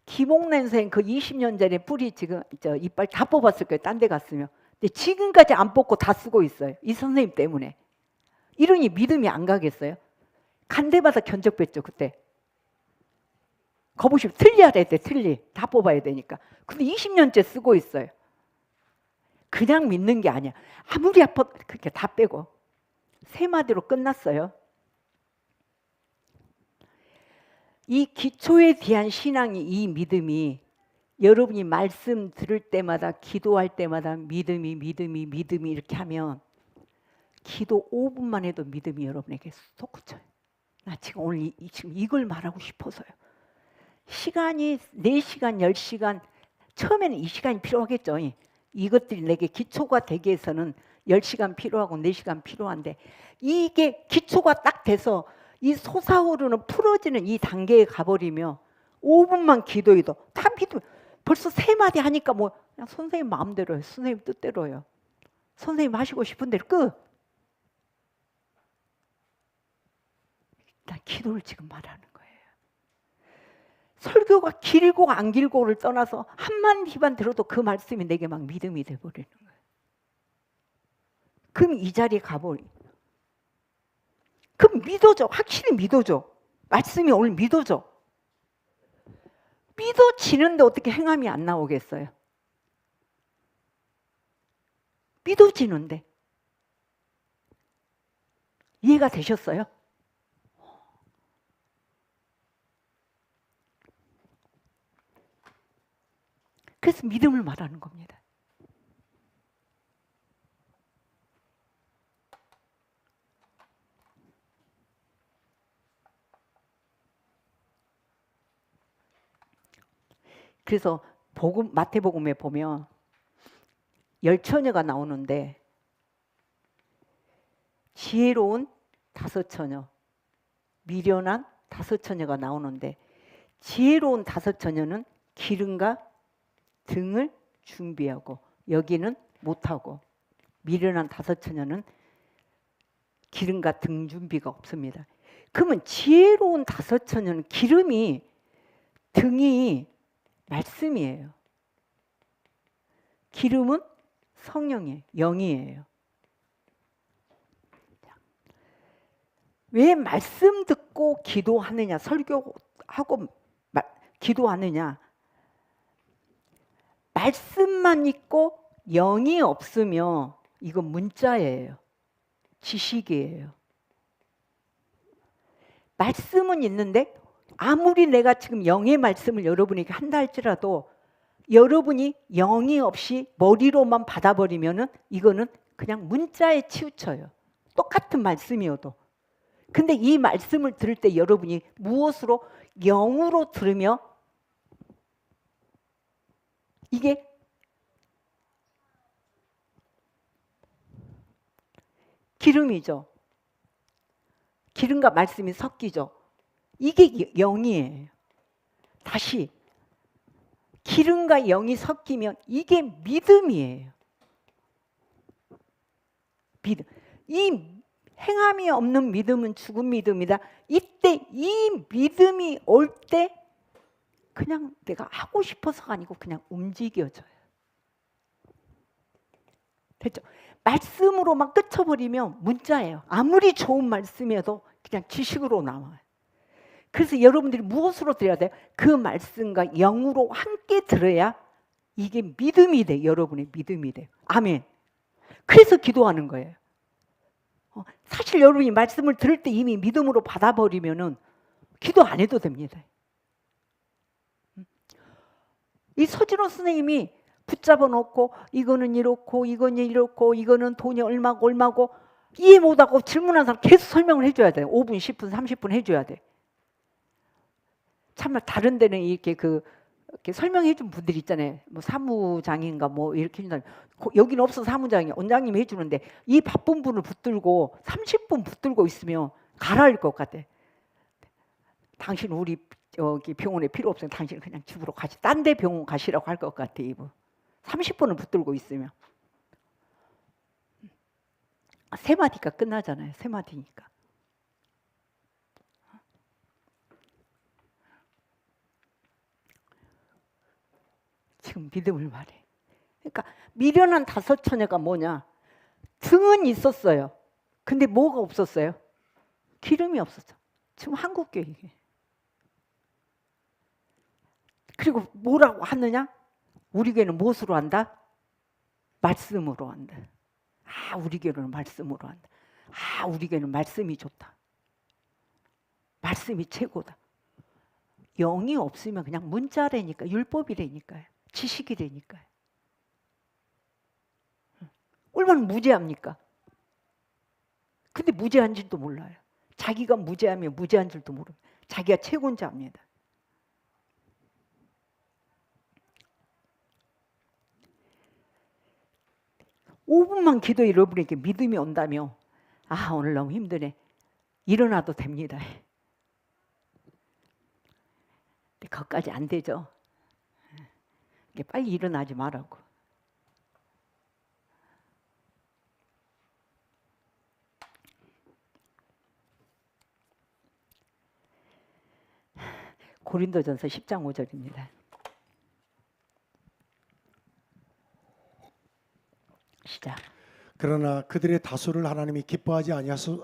김옥란 선생 그 20년 전에 뿌리 지금 이빨 다 뽑았을 거예요. 딴 데 갔으면. 근데 지금까지 안 뽑고 다 쓰고 있어요. 이 선생님 때문에. 이러니 믿음이 안 가겠어요? 간 데마다 견적 뺐죠 그때. 거보시면 틀려야 돼. 틀리. 다 뽑아야 되니까. 근데 20년째 쓰고 있어요. 그냥 믿는 게 아니야. 아무리 아파 그렇게 다 빼고. 3마디로 끝났어요. 이 기초에 대한 신앙이 이 믿음이 여러분이 말씀 들을 때마다 기도할 때마다 믿음이 이렇게 하면 기도 5분만 해도 믿음이 여러분에게 솟구쳐요. 나 지금 오늘 지금 이걸 말하고 싶어서요. 시간이 4시간, 10시간 처음에는 이 시간이 필요하겠죠. 이것들이 내게 기초가 되기 위해서는 10시간 필요하고 4시간 필요한데 이게 기초가 딱 돼서 이 솟아오르는 풀어지는 이 단계에 가버리면 5분만 기도해도 다 믿음. 벌써 3마디 하니까 뭐 그냥 선생님 마음대로요. 선생님 뜻대로요. 선생님 하시고 싶은 대로 끝. 난 기도를 지금 말하는 거예요. 설교가 길고 안 길고를 떠나서 한마디만 들어도 그 말씀이 내게 막 믿음이 돼버리는 거예요. 그럼 이 자리에 가버리. 그럼 믿어줘. 확실히 믿어줘. 말씀이 오늘 믿어줘. 믿어지는데 어떻게 행함이 안 나오겠어요? 믿어지는데. 이해가 되셨어요? 그래서 믿음을 말하는 겁니다. 그래서 마태복음에 보면 10처녀가 나오는데 지혜로운 5처녀, 미련한 5처녀가 나오는데 지혜로운 5처녀는 기름과 등을 준비하고 여기는 못하고 미련한 5처녀는 기름과 등 준비가 없습니다. 그러면 지혜로운 다섯 처녀는 기름이 등이 말씀이에요. 기름은 성령이에요. 영이에요. 왜 말씀 듣고 기도하느냐, 설교하고 기도하느냐? 말씀만 있고 영이 없으면 이건 문자예요. 지식이에요. 말씀은 있는데 아무리 내가 지금 영의 말씀을 여러분에게 한다 할지라도 여러분이 영이 없이 머리로만 받아버리면은 이거는 그냥 문자에 치우쳐요. 똑같은 말씀이어도. 근데 이 말씀을 들을 때 여러분이 무엇으로? 영으로 들으며 이게 기름이죠. 기름과 말씀이 섞이죠. 이게 영이에요. 다시 기름과 영이 섞이면 이게 믿음이에요. 믿음. 이 행함이 없는 믿음은 죽은 믿음이다. 이때 이 믿음이 올 때 그냥 내가 하고 싶어서가 아니고 그냥 움직여져요. 됐죠? 말씀으로만 끝쳐버리면 문자예요. 아무리 좋은 말씀이어도 그냥 지식으로 나와요. 그래서 여러분들이 무엇으로 들어야 돼요? 그 말씀과 영으로 함께 들어야 이게 믿음이 돼. 여러분의 믿음이 돼요. 아멘. 그래서 기도하는 거예요. 사실 여러분이 말씀을 들을 때 이미 믿음으로 받아버리면은 기도 안 해도 됩니다. 이 서진호 선생님이 붙잡아 놓고 이거는 이렇고 이거는 이렇고 이거는 돈이 얼마고 이해 못하고 질문한 사람 계속 설명을 해줘야 돼요. 5분, 10분, 30분 해줘야 돼. 참말 다른 데는 이렇게 이렇게 설명해 준 분들 있잖아요. 뭐 사무장인가 뭐 이렇게 해준다. 여기는 없어 사무장이 원장님이 해주는데 이 바쁜 분을 붙들고 30분 붙들고 있으면 가라할 것 같아. 당신 우리 여기 병원에 필요 없으면 당신 그냥 집으로 가시. 딴 데 병원 가시라고 할 것 같아 이분. 30분을 붙들고 있으면 세 마디가 끝나잖아요. 세 마디니까. 지금 믿음을 말해. 그러니까 미련한 다섯 처녀가 뭐냐? 등은 있었어요. 근데 뭐가 없었어요? 기름이 없었죠. 지금 한국 교회. 그리고 뭐라고 하느냐? 우리 교회는 무엇으로 한다? 말씀으로 한다. 아, 우리 교회는 말씀으로 한다. 아, 우리 교회는 말씀이 좋다. 말씀이 최고다. 영이 없으면 그냥 문자라니까, 율법이라니까요. 지식이라니까요. 얼마나 무죄합니까? 근데 무죄한 줄도 몰라요. 자기가 무죄하면 무죄한 줄도 모르고 자기가 최고인 줄 압니다. (5분만) 기도 여러분에게 믿음이 온다며 아 오늘 너무 힘드네 일어나도 됩니다. 근데 그것까지 안 되죠. 빨리 일어나지 말라고. 고린도전서 10장 5절입니다. 시작. 그러나 그들의 다수를 하나님이 기뻐하지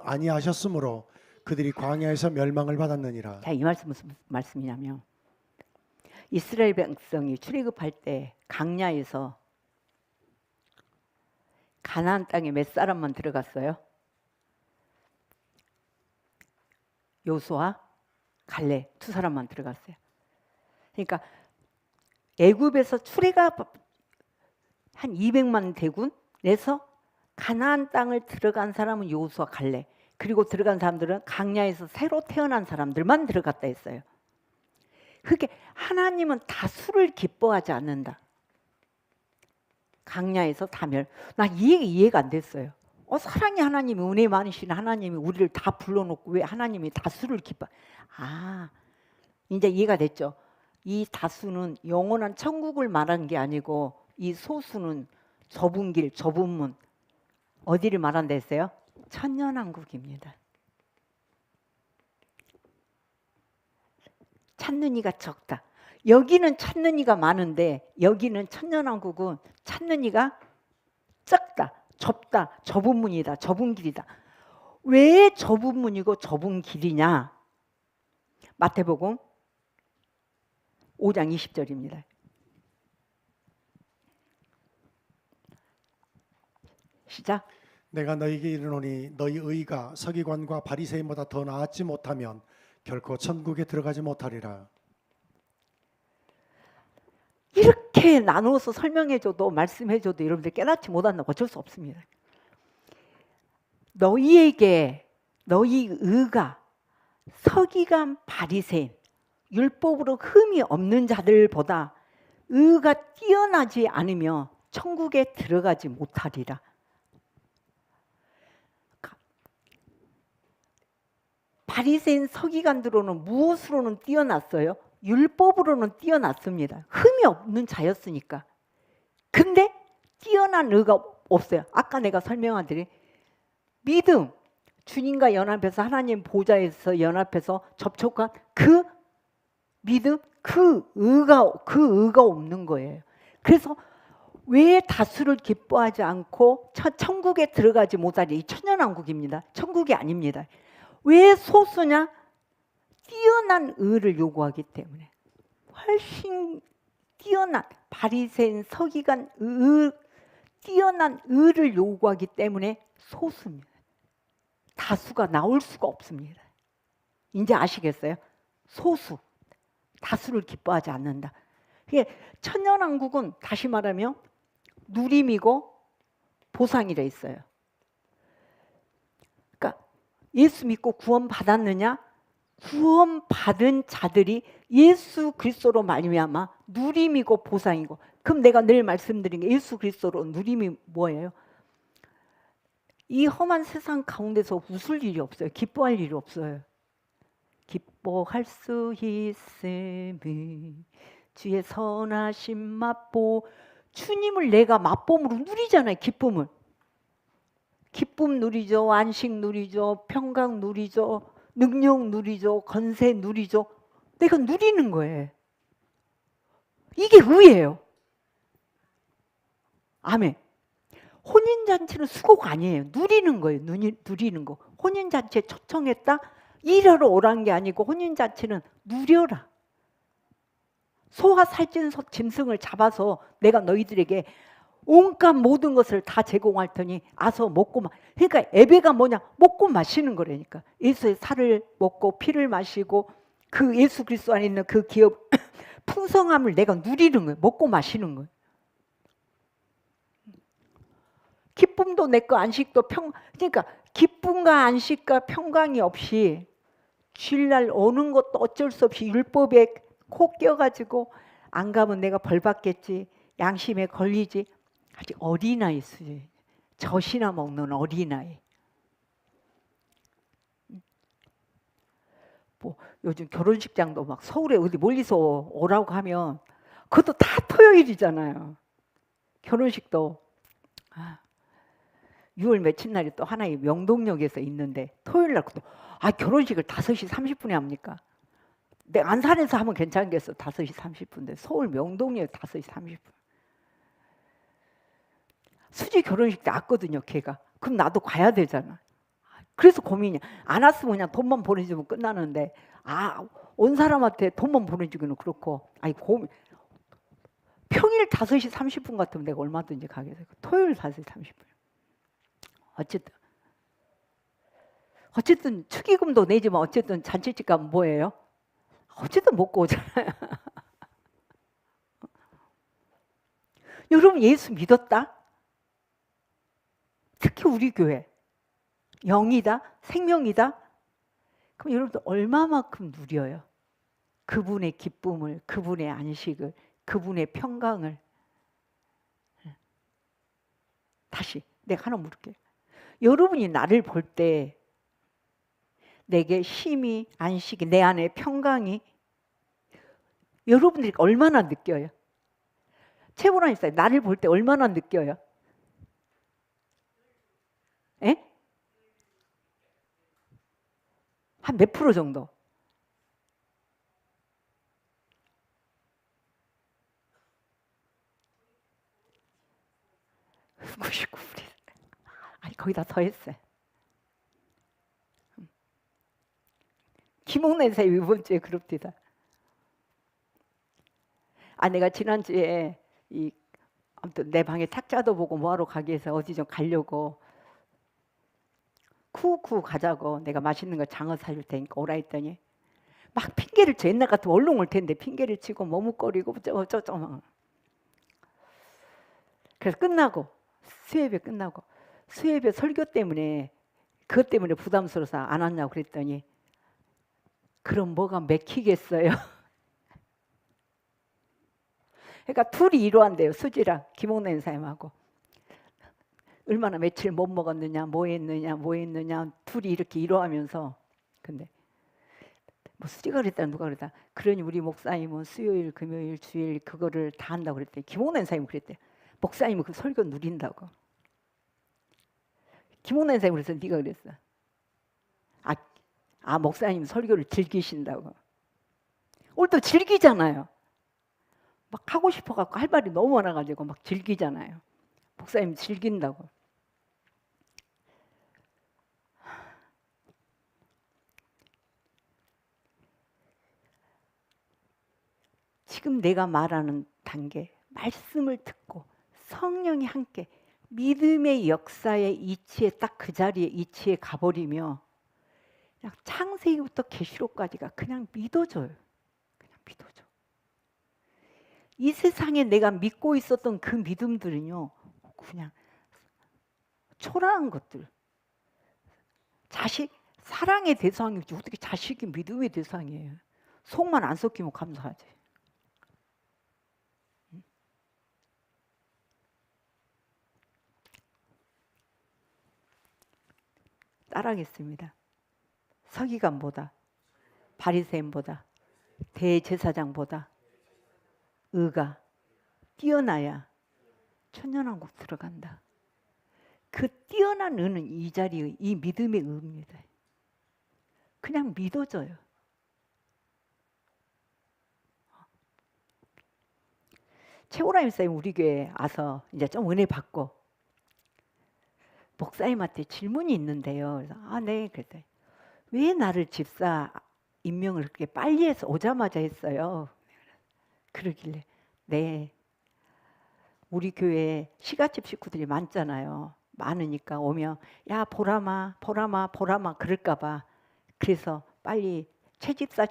아니하셨으므로 그들이 광야에서 멸망을 받았느니라. 자, 이 말씀 무슨 말씀이냐면 이스라엘 백성이 출애굽할 때 광야에서 가나안 땅에 몇 사람만 들어갔어요? 요수아, 갈렙 두 사람만 들어갔어요. 그러니까 애굽에서 출애굽 한 200만 대군 내서 가나안 땅을 들어간 사람은 요수아, 갈렙. 그리고 들어간 사람들은 광야에서 새로 태어난 사람들만 들어갔다 했어요. 그게 하나님은 다수를 기뻐하지 않는다. 광야에서 다멸. 나 이해가 안 됐어요. 사랑의 하나님이 은혜 많으신 하나님이 우리를 다 불러놓고 왜 하나님이 다수를 기뻐? 아, 이제 이해가 됐죠. 이 다수는 영원한 천국을 말하는 게 아니고 이 소수는 좁은 길, 좁은 문 어디를 말한다 했어요? 천년왕국입니다. 찾는 이가 적다. 여기는 찾는 이가 많은데 여기는 천년왕국은 찾는 이가 적다. 좁다. 좁은 문이다. 좁은 길이다. 왜 좁은 문이고 좁은 길이냐? 마태복음 5장 20절입니다. 시작. 내가 너희에게 이르노니 너희 의가 서기관과 바리새인보다 더 나았지 못하면 결코 천국에 들어가지 못하리라. 이렇게 나누어서 설명해줘도 말씀해줘도 여러분들 깨닫지 못한다면 어쩔 수 없습니다. 너희에게 너희 의가 서기관 바리새인 율법으로 흠이 없는 자들보다 의가 뛰어나지 않으며 천국에 들어가지 못하리라. 바리새인 서기관들로는 무엇으로는 뛰어났어요? 율법으로는 뛰어났습니다. 흠이 없는 자였으니까. 근데 뛰어난 의가 없어요. 아까 내가 설명한 대로 믿음, 주님과 연합해서 하나님 보좌에서 연합해서 접촉한 그 믿음, 그 의가 없는 거예요. 그래서 왜 다수를 기뻐하지 않고 천국에 들어가지 못하리? 이 천년왕국입니다. 천국이 아닙니다. 왜 소수냐? 뛰어난 의를 요구하기 때문에. 훨씬 뛰어난 바리새인 서기관 뛰어난 의를 요구하기 때문에 소수입니다. 다수가 나올 수가 없습니다. 이제 아시겠어요? 소수, 다수를 기뻐하지 않는다. 이게 천년왕국은 다시 말하면 누림이고 보상이라 있어요. 그러니까 예수 믿고 구원 받았느냐? 구원 받은 자들이 예수 그리스도로 말미암아 누림이고 보상이고. 그럼 내가 늘 말씀드린 게 예수 그리스도로 누림이 뭐예요? 이 험한 세상 가운데서 웃을 일이 없어요. 기뻐할 일이 없어요. 기뻐할 수 있음이 주의 선하심 맛보. 주님을 내가 맛봄으로 누리잖아요. 기쁨을. 기쁨 누리죠. 안식 누리죠. 평강 누리죠. 능력 누리죠. 건세 누리죠. 내가 누리는 거예요. 이게 의예요. 아멘. 혼인잔치는 수고가 아니에요. 누리는 거예요. 누리는 거. 혼인잔치에 초청했다? 일하러 오라는 게 아니고 혼인잔치는 누려라. 소와 살찐 짐승을 잡아서 내가 너희들에게 온갖 모든 것을 다 제공할 테니 아서 먹고 그러니까 예배가 뭐냐? 먹고 마시는 거라니까. 예수의 살을 먹고 피를 마시고 그 예수 그리스도 안에 있는 그 기업 풍성함을 내가 누리는 거예요. 먹고 마시는 거예요. 기쁨도 내 거, 안식도 그러니까 기쁨과 안식과 평강이 없이 주일날 오는 것도 어쩔 수 없이 율법에 코 껴가지고 안 가면 내가 벌 받겠지, 양심에 걸리지. 아직 어린아이 수준, 젖이나 먹는 어린아이. 뭐 요즘 결혼식장도 막 서울에 어디 멀리서 오라고 하면 그것도 다 토요일이잖아요. 결혼식도 6월 며칠 날이 또 하나의 명동역에서 있는데 토요일 날 또 결혼식을 5시 30분에 합니까? 내 안산에서 하면 괜찮겠어. 5시 30분인데 서울 명동역 5시 30분. 수지 결혼식 때 왔거든요, 걔가. 그럼 나도 가야 되잖아. 그래서 고민이야. 안 왔으면 그냥 돈만 보내주면 끝나는데 온 사람한테 돈만 보내주기는 그렇고 고민. 평일 5시 30분 같으면 내가 얼마든지 가겠어요. 토요일 5시 30분. 어쨌든 축의금도 내지만 어쨌든 잔치집 가면 뭐예요? 어쨌든 먹고 오잖아요. 여러분 예수 믿었다? 특히 우리 교회 영이다, 생명이다. 그럼 여러분들 얼마만큼 누려요? 그분의 기쁨을, 그분의 안식을, 그분의 평강을. 다시 내가 하나 물을게요. 여러분이 나를 볼 때 내게 쉼이, 안식이, 내 안에 평강이 여러분들이 얼마나 느껴요? 최고란 있어요. 나를 볼 때 얼마나 느껴요? 에? 한 몇 프로 정도? 거기다 더 했어요. 김옥래 사님 이번 주에 그럽디다. 내가 지난주에 아무튼 내 방에 탁자도 보고 뭐하러 가기 위해서 어디 좀 가려고 쿠쿠 가자고 내가 맛있는 거 장어 사줄 테니까 오라 했더니 막 핑계를 쳐. 옛날 같으면 얼른 올 텐데 핑계를 치고 머뭇거리고 어쩌고. 그래서 끝나고 수요예배 끝나고 수요예배 설교 때문에 그것 때문에 부담스러워서 안 왔냐고 그랬더니 그럼 뭐가 맥히겠어요. 그러니까 둘이 이러한대요. 수지랑 김옥래 선생님하고. 얼마나 며칠 못 먹었느냐, 뭐 했느냐 둘이 이렇게 이러하면서. 근데 뭐 수지가 그랬다 누가 그랬다. 그러니 우리 목사님은 수요일, 금요일, 주일 그거를 다 한다고 그랬더니 김옥래 선생님 그랬대. 목사님은 그 설교 누린다고. 김옥래 선생님 그래서 네가 그랬어. 목사님 설교를 즐기신다고. 오늘 또 즐기잖아요. 막 하고 싶어갖고 할 말이 너무 많아가지고 막 즐기잖아요. 목사님 즐긴다고. 지금 내가 말하는 단계, 말씀을 듣고 성령이 함께 믿음의 역사의 이치에 딱 그 자리에 이치에 가버리며 그냥 창세기부터 계시록까지가 그냥 믿어져요. 그냥 믿어져. 이 세상에 내가 믿고 있었던 그 믿음들은요, 그냥 초라한 것들. 자식 사랑의 대상이지 어떻게 자식이 믿음의 대상이에요. 속만 안 섞이면 감사하지. 따라하겠습니다. 서기관보다 바리새인보다 대제사장보다 의가 뛰어나야 천년왕국 들어간다. 그 뛰어난 의는 이 자리의 이 믿음의 의입니다. 그냥 믿어져요. 최고라임 목사님 우리 교회에 와서 이제 좀 은혜 받고 목사님한테 질문이 있는데요. 그래서 네 그랬더니 왜 나를 집사 임명을 그렇게 빨리 해서 오자마자 했어요. 그러길래 네 우리 교회에 시가집 식구들이 많잖아요. 많으니까 오면 야 보라마 그럴까 봐 그래서 빨리 최집사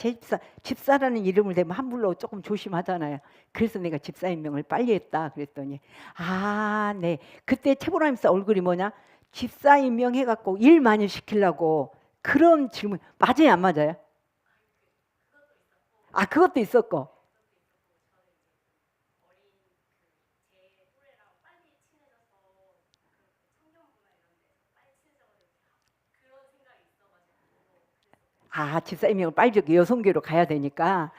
집사라는 이름을 대면 함부로 조금 조심하잖아요. 그래서 내가 집사 임명을 빨리 했다 그랬더니 네 그때 최보람입사 얼굴이 뭐냐 집사 임명해갖고 일 많이 시키려고 그런 질문 맞아요 안 맞아요? 그것도 있었고 집사 임명을 빨리 저기 여성교로 가야 되니까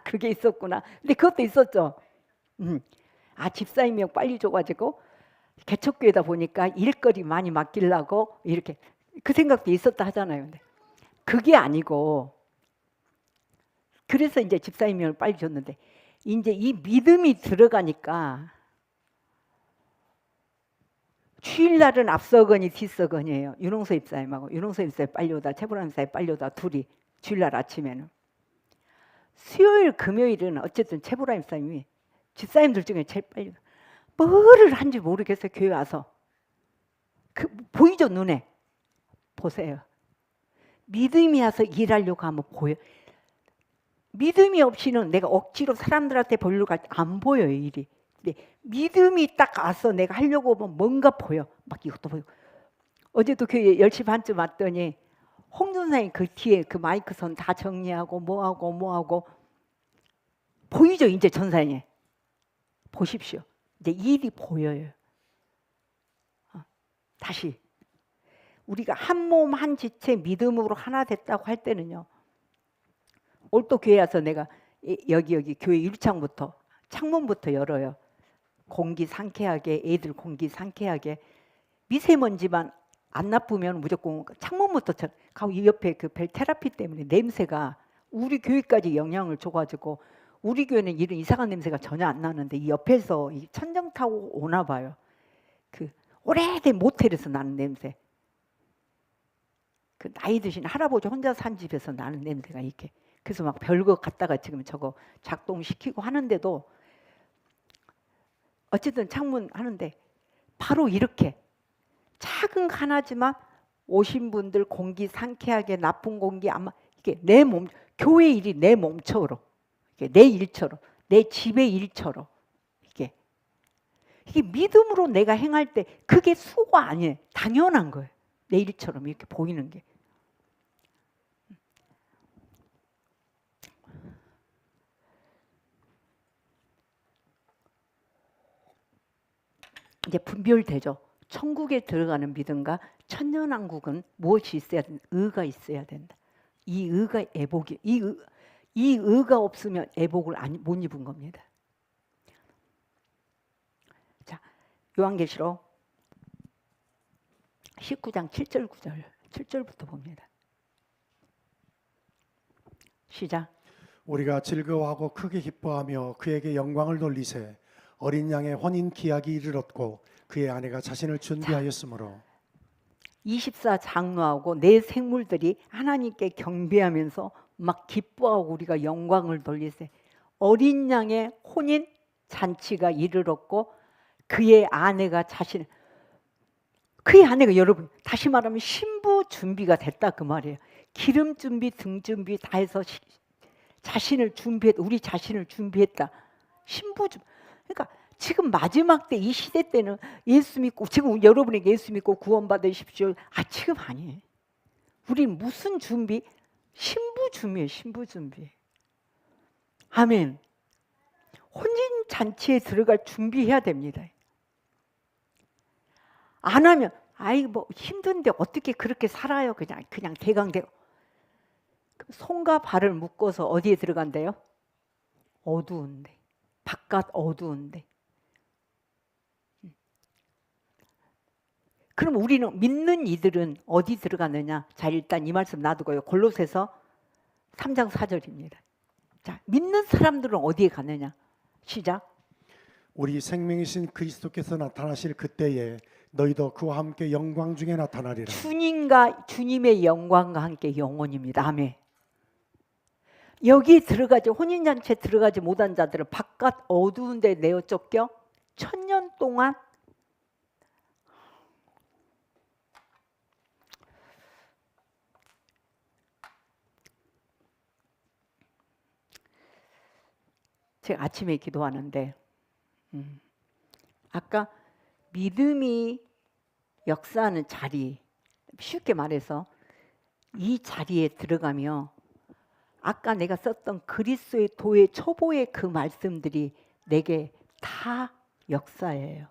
그게 있었구나. 근데 그것도 있었죠. 집사 임명 빨리 줘가지고 개척교회다 보니까 일거리 많이 맡기려고 이렇게 그 생각도 있었다 하잖아요. 근데 그게 아니고 그래서 이제 집사 임명을 빨리 줬는데 이제 이 믿음이 들어가니까 주일날은 앞서거니 뒤서거니예요. 윤홍서 입사님하고 윤홍서 입사님 빨리 오다 최보람 입사님 빨리 오다 둘이 주일날 아침에는 수요일 금요일은 어쨌든 최보람 입사님이 집사님들 중에 제일 빨리 뭐를 한지 모르겠어요. 교회 와서 보이죠 눈에 보세요. 믿음이 와서 일하려고 하면 보여. 믿음이 없이는 내가 억지로 사람들한테 보려고 할 때 안 보여요 일이. 근데 믿음이 딱 와서 내가 하려고 하면 뭔가 보여. 막 이것도 보이고. 어제도 교회 10시 반쯤 왔더니 홍준사님 그 뒤에 그 마이크 선 다 정리하고 뭐하고 보이죠 이제 전사님. 보십시오. 이제 일이 보여요. 다시 우리가 한 몸 한 지체 믿음으로 하나 됐다고 할 때는요. 오늘 또 교회 와서 내가 여기 교회 유리창부터 창문부터 열어요. 공기 상쾌하게 애들 공기 상쾌하게 미세먼지만 안 나쁘면 무조건 창문부터 가고 옆에 그 벨 테라피 때문에 냄새가 우리 교회까지 영향을 줘가지고 우리 교회는 이런 이상한 냄새가 전혀 안 나는데 이 옆에서 이 천정 타고 오나 봐요. 그 오래된 모텔에서 나는 냄새. 그 나이 드신 할아버지 혼자 산 집에서 나는 냄새가 이렇게. 그래서 막 별거 갖다가 지금 저거 작동시키고 하는데도 어쨌든 창문 하는데 바로 이렇게 작은 거 하나지만 오신 분들 공기 상쾌하게 나쁜 공기 아마 이게 내 몸, 교회 일이 내 몸처럼, 이게 내 일처럼, 내 집의 일처럼 이게 믿음으로 내가 행할 때 그게 수고 아니에요. 당연한 거예요. 내 일처럼 이렇게 보이는 게. 이제 분별되죠. 천국에 들어가는 믿음과 천년왕국은 무엇이 있어야 된다? 의가 있어야 된다. 이 의가 애복이 이 의가 없으면 애복을 못 입은 겁니다. 자, 요한계시록 19장 7절 9절 7절부터 봅니다. 시작. 우리가 즐거워하고 크게 기뻐하며 그에게 영광을 돌리세. 어린 양의 혼인 기약이 이르렀고 그의 아내가 자신을 준비하였으므로. 24장로하고 네 생물들이 하나님께 경배하면서 막 기뻐하고 우리가 영광을 돌리세. 어린 양의 혼인 잔치가 이르렀고 그의 아내가 그의 아내가 여러분 다시 말하면 신부 준비가 됐다 그 말이에요. 기름 준비, 등 준비 다 해서 자신을 준비했다. 우리 자신을 준비했다. 신부 준비. 그러니까 지금 마지막 때 이 시대 때는 예수 믿고 지금 여러분이 예수 믿고 구원받으십시오. 지금 아니에요. 우린 무슨 준비? 신부 준비예요. 신부 준비. 아멘. 혼인 잔치에 들어갈 준비해야 됩니다. 안 하면 뭐 힘든데 어떻게 그렇게 살아요? 그냥 대강대강. 손과 발을 묶어서 어디에 들어간대요? 어두운데. 바깥 어두운데. 그럼 우리는 믿는 이들은 어디 들어가느냐? 자, 일단 이 말씀 놔두고요. 골로새서 3장 4절입니다. 자, 믿는 사람들은 어디에 가느냐? 시작. 우리 생명이신 그리스도께서 나타나실 그때에 너희도 그와 함께 영광 중에 나타나리라. 주님의 영광과 함께 영원입니다. 아멘. 여기 들어가지 혼인잔치에 들어가지 못한 자들은 바깥 어두운 데 내어 쫓겨 천년 동안 제가 아침에 기도하는데 아까 믿음이 역사하는 자리, 쉽게 말해서 이 자리에 들어가며 아까 내가 썼던 그리스도의 도의 초보의 그 말씀들이 내게 다 역사예요.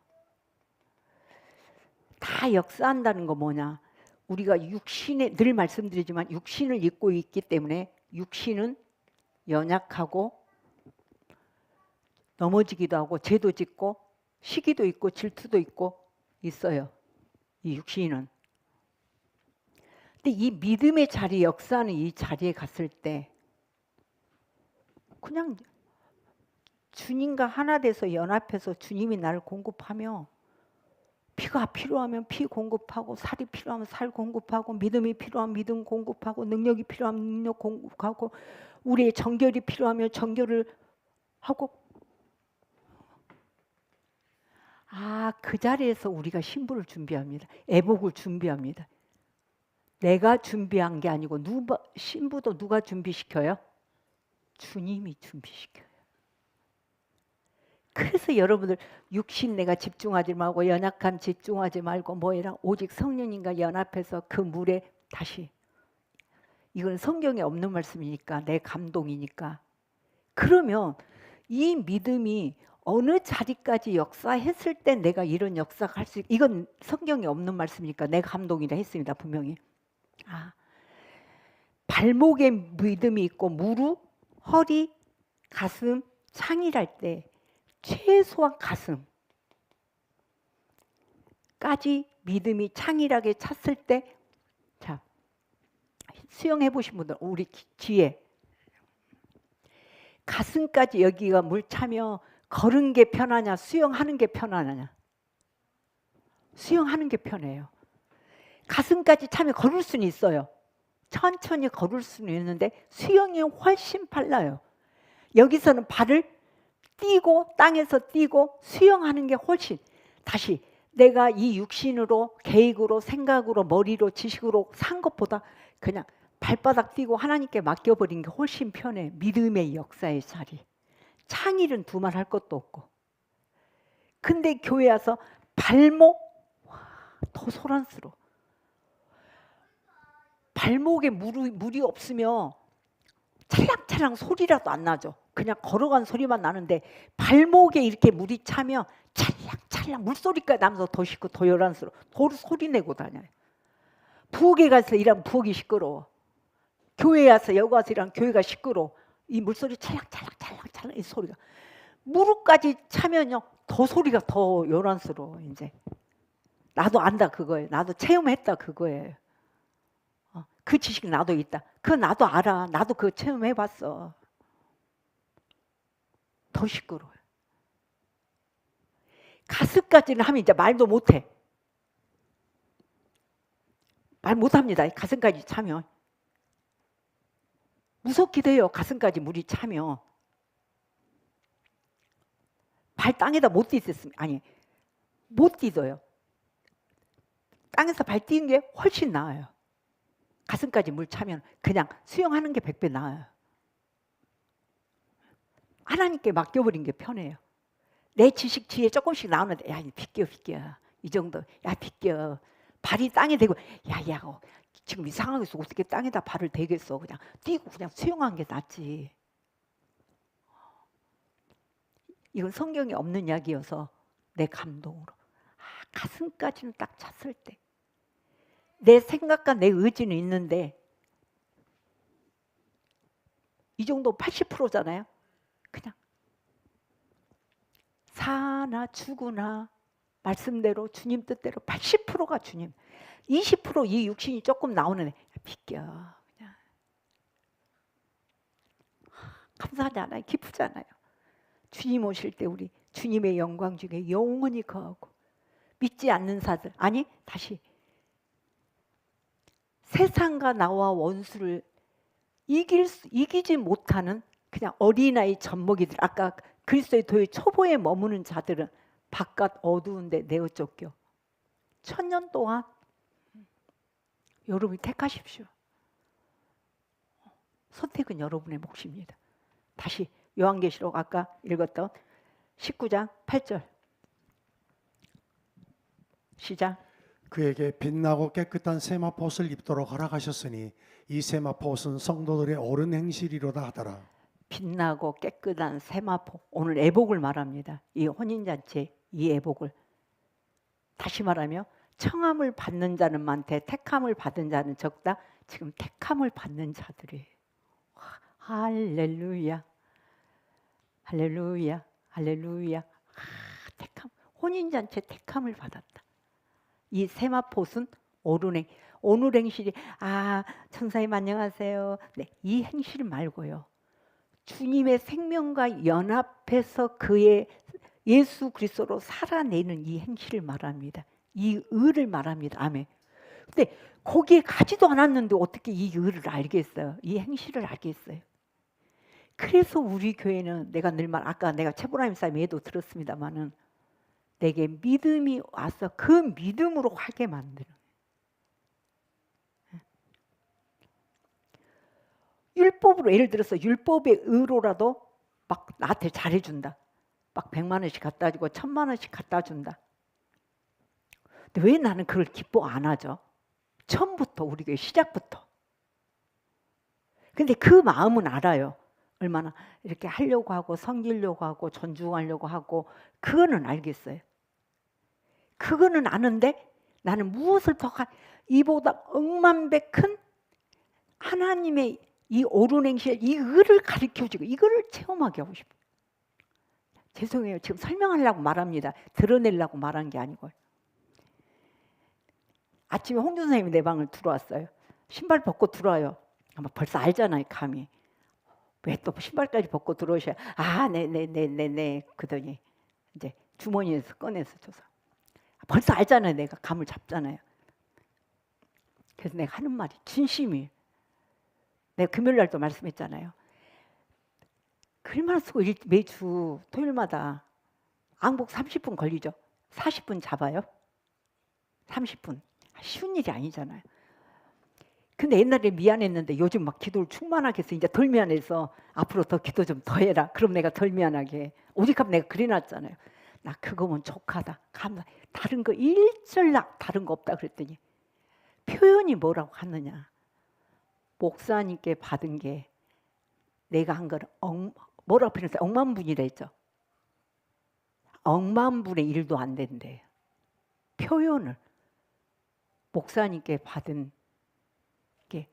다 역사한다는 거 뭐냐? 우리가 육신에 늘 말씀드리지만 육신을 입고 있기 때문에 육신은 연약하고 넘어지기도 하고 죄도 짓고 시기도 있고 질투도 있고 있어요. 이 육신은. 근데 이 믿음의 자리, 역사하는 이 자리에 갔을 때 그냥 주님과 하나 돼서 연합해서 주님이 나를 공급하며 피가 필요하면 피 공급하고 살이 필요하면 살 공급하고 믿음이 필요하면 믿음 공급하고 능력이 필요하면 능력 공급하고 우리의 정결이 필요하면 정결을 하고 그 자리에서 우리가 신부를 준비합니다. 애복을 준비합니다. 내가 준비한 게 아니고 신부도 누가 준비시켜요? 주님이 준비시켜요. 그래서 여러분들 육신 내가 집중하지 말고 연약함 집중하지 말고 뭐해라 오직 성령님과 연합해서 그 물에 다시 이건 성경에 없는 말씀이니까 내 감동이니까 그러면 이 믿음이 어느 자리까지 역사했을 때 내가 이런 역사가 할 수 이건 성경에 없는 말씀이니까 내 감동이라 했습니다. 분명히. 발목에 믿음이 있고 무릎, 허리, 가슴, 창이랄 때 최소한 가슴까지 믿음이 창이라게 찼을 때 자, 수영해 보신 분들 우리 뒤에 가슴까지 여기가 물 차며 걸은 게 편하냐 수영하는 게 편하냐 수영하는 게 편해요. 가슴까지 차면 걸을 수는 있어요. 천천히 걸을 수는 있는데 수영이 훨씬 빨라요. 여기서는 발을 띄고 땅에서 띄고 수영하는 게 훨씬 다시 내가 이 육신으로 계획으로 생각으로 머리로 지식으로 산 것보다 그냥 발바닥 띄고 하나님께 맡겨버린 게 훨씬 편해. 믿음의 역사의 자리. 창일은 두말할 것도 없고. 근데 교회 와서 발목 더 소란스러워. 발목에 물이 없으면 찰랑찰랑 소리라도 안 나죠. 그냥 걸어간 소리만 나는데 발목에 이렇게 물이 차면 찰랑찰랑 물소리까지 나면서 더 씻고 더 요란스러워. 더 소리 내고 다녀요. 부엌에 가서 일하면 부엌이 시끄러워. 교회에 와서 여기 와서 일하면 교회가 시끄러워. 이 물소리 찰랑찰랑 이 소리가 무릎까지 차면요 더 소리가 더 요란스러워. 이제 나도 안다 그거예요. 나도 체험했다 그거예요. 그 지식 나도 있다. 그거 나도 알아. 나도 그거 체험해봤어. 더 시끄러워요. 가슴까지는 하면 이제 말도 못해. 말 못합니다. 가슴까지 차면. 무섭기도 해요. 가슴까지 물이 차면. 발 땅에다 못 딛었으면 아니 못 딛어요. 땅에서 발 띄는 게 훨씬 나아요. 가슴까지 물 차면 그냥 수영하는 게 100배 나아요. 하나님께 맡겨버린 게 편해요. 내 지식 지혜 조금씩 나오는데 야 비껴 이 정도 야 비껴 발이 땅에 대고 야야 지금 이 상황에서 어떻게 땅에다 발을 대겠어. 그냥 뛰고 그냥 수영하는 게 낫지. 이건 성경에 없는 이야기여서 내 감동으로 가슴까지는 딱 찼을 때 내 생각과 내 의지는 있는데 이 정도 80%잖아요. 그냥 사나 죽으나 말씀대로 주님 뜻대로 80%가 주님 20%이 육신이 조금 나오는 애 비껴 그냥 감사하지 않아요? 기쁘지 않아요? 주님 오실 때 우리 주님의 영광 중에 영원히 거하고 믿지 않는 사들 아니 다시 세상과 나와 원수를 이기지 못하는 그냥 어린아이 젖먹이들 아까 그리스도의 도의 초보에 머무는 자들은 바깥 어두운데 내어 쫓겨 1000년 동안 여러분이 택하십시오. 선택은 여러분의 몫입니다. 다시 요한계시록 아까 읽었던 19장 8절 시작. 그에게 빛나고 깨끗한 세마포옷을 입도록 허락하셨으니 이 세마포옷은 성도들의 옳은 행실이로다 하더라. 빛나고 깨끗한 세마포 오늘 애복을 말합니다. 이 혼인잔치 이 애복을 다시 말하며 청함을 받는 자는 많되 택함을 받은 자는 적다. 지금 택함을 받는 자들이 할렐루야 할렐루야 할렐루야 택함 혼인잔치 택함을 받았다. 이 세마포는 오늘 행실이 천사님 안녕하세요. 네, 이 행실 말고요. 주님의 생명과 연합해서 그의 예수 그리스도로 살아내는 이 행실을 말합니다. 이 의를 말합니다. 아멘. 근데 거기에 가지도 않았는데 어떻게 이 의를 알겠어요? 이 행실을 알겠어요? 그래서 우리 교회는 내가 늘 아까 내가 최보라님 사님에도 들었습니다마는 내게 믿음이 와서 그 믿음으로 하게 만드는 율법으로 예를 들어서 율법의 의로라도 막 나한테 잘해준다. 막 100만 원씩 갖다 주고 1000만 원씩 갖다 준다. 근데 왜 나는 그걸 기뻐 안 하죠? 처음부터 우리 교회 시작부터. 근데 그 마음은 알아요. 얼마나 이렇게 하려고 하고 섬기려고 하고 존중하려고 하고 그거는 알겠어요. 그거는 아는데 나는 무엇을 더 이보다 억만배 큰 하나님의 이 옳은 행실, 이 의를 가르쳐주고 이거를 체험하게 하고 싶어요. 죄송해요. 지금 설명하려고 말합니다. 드러내려고 말한 게 아니고요. 아침에 홍준 선생님이 내 방을 들어왔어요. 신발 벗고 들어와요. 아마 벌써 알잖아요. 감이. 왜 또 신발까지 벗고 들어오셔야 네네네네네 그러더니 이제 주머니에서 꺼내서 줘서 벌써 알잖아요. 내가 감을 잡잖아요. 그래서 내가 하는 말이 진심이에요. 내가 금요일 날도 말씀했잖아요. 얼마나 쓰고 매주 토요일마다 앙복 30분 걸리죠. 40분 잡아요. 30분. 쉬운 일이 아니잖아요. 근데 옛날에 미안했는데 요즘 막 기도를 충만하게 해서 이제 덜 미안해서 앞으로 더 기도 좀 더 해라. 그럼 내가 덜 미안하게. 오직하면 내가 그래놨잖아요. 나 그거면 족하다. 감사. 다른 거 일절락 다른 거 없다 그랬더니 표현이 뭐라고 하느냐. 목사님께 받은 게 내가 한 거를 뭐라고 표현했어요? 억만분이라 했죠. 억만분의 1도 안 된대요. 표현을 목사님께 받은 게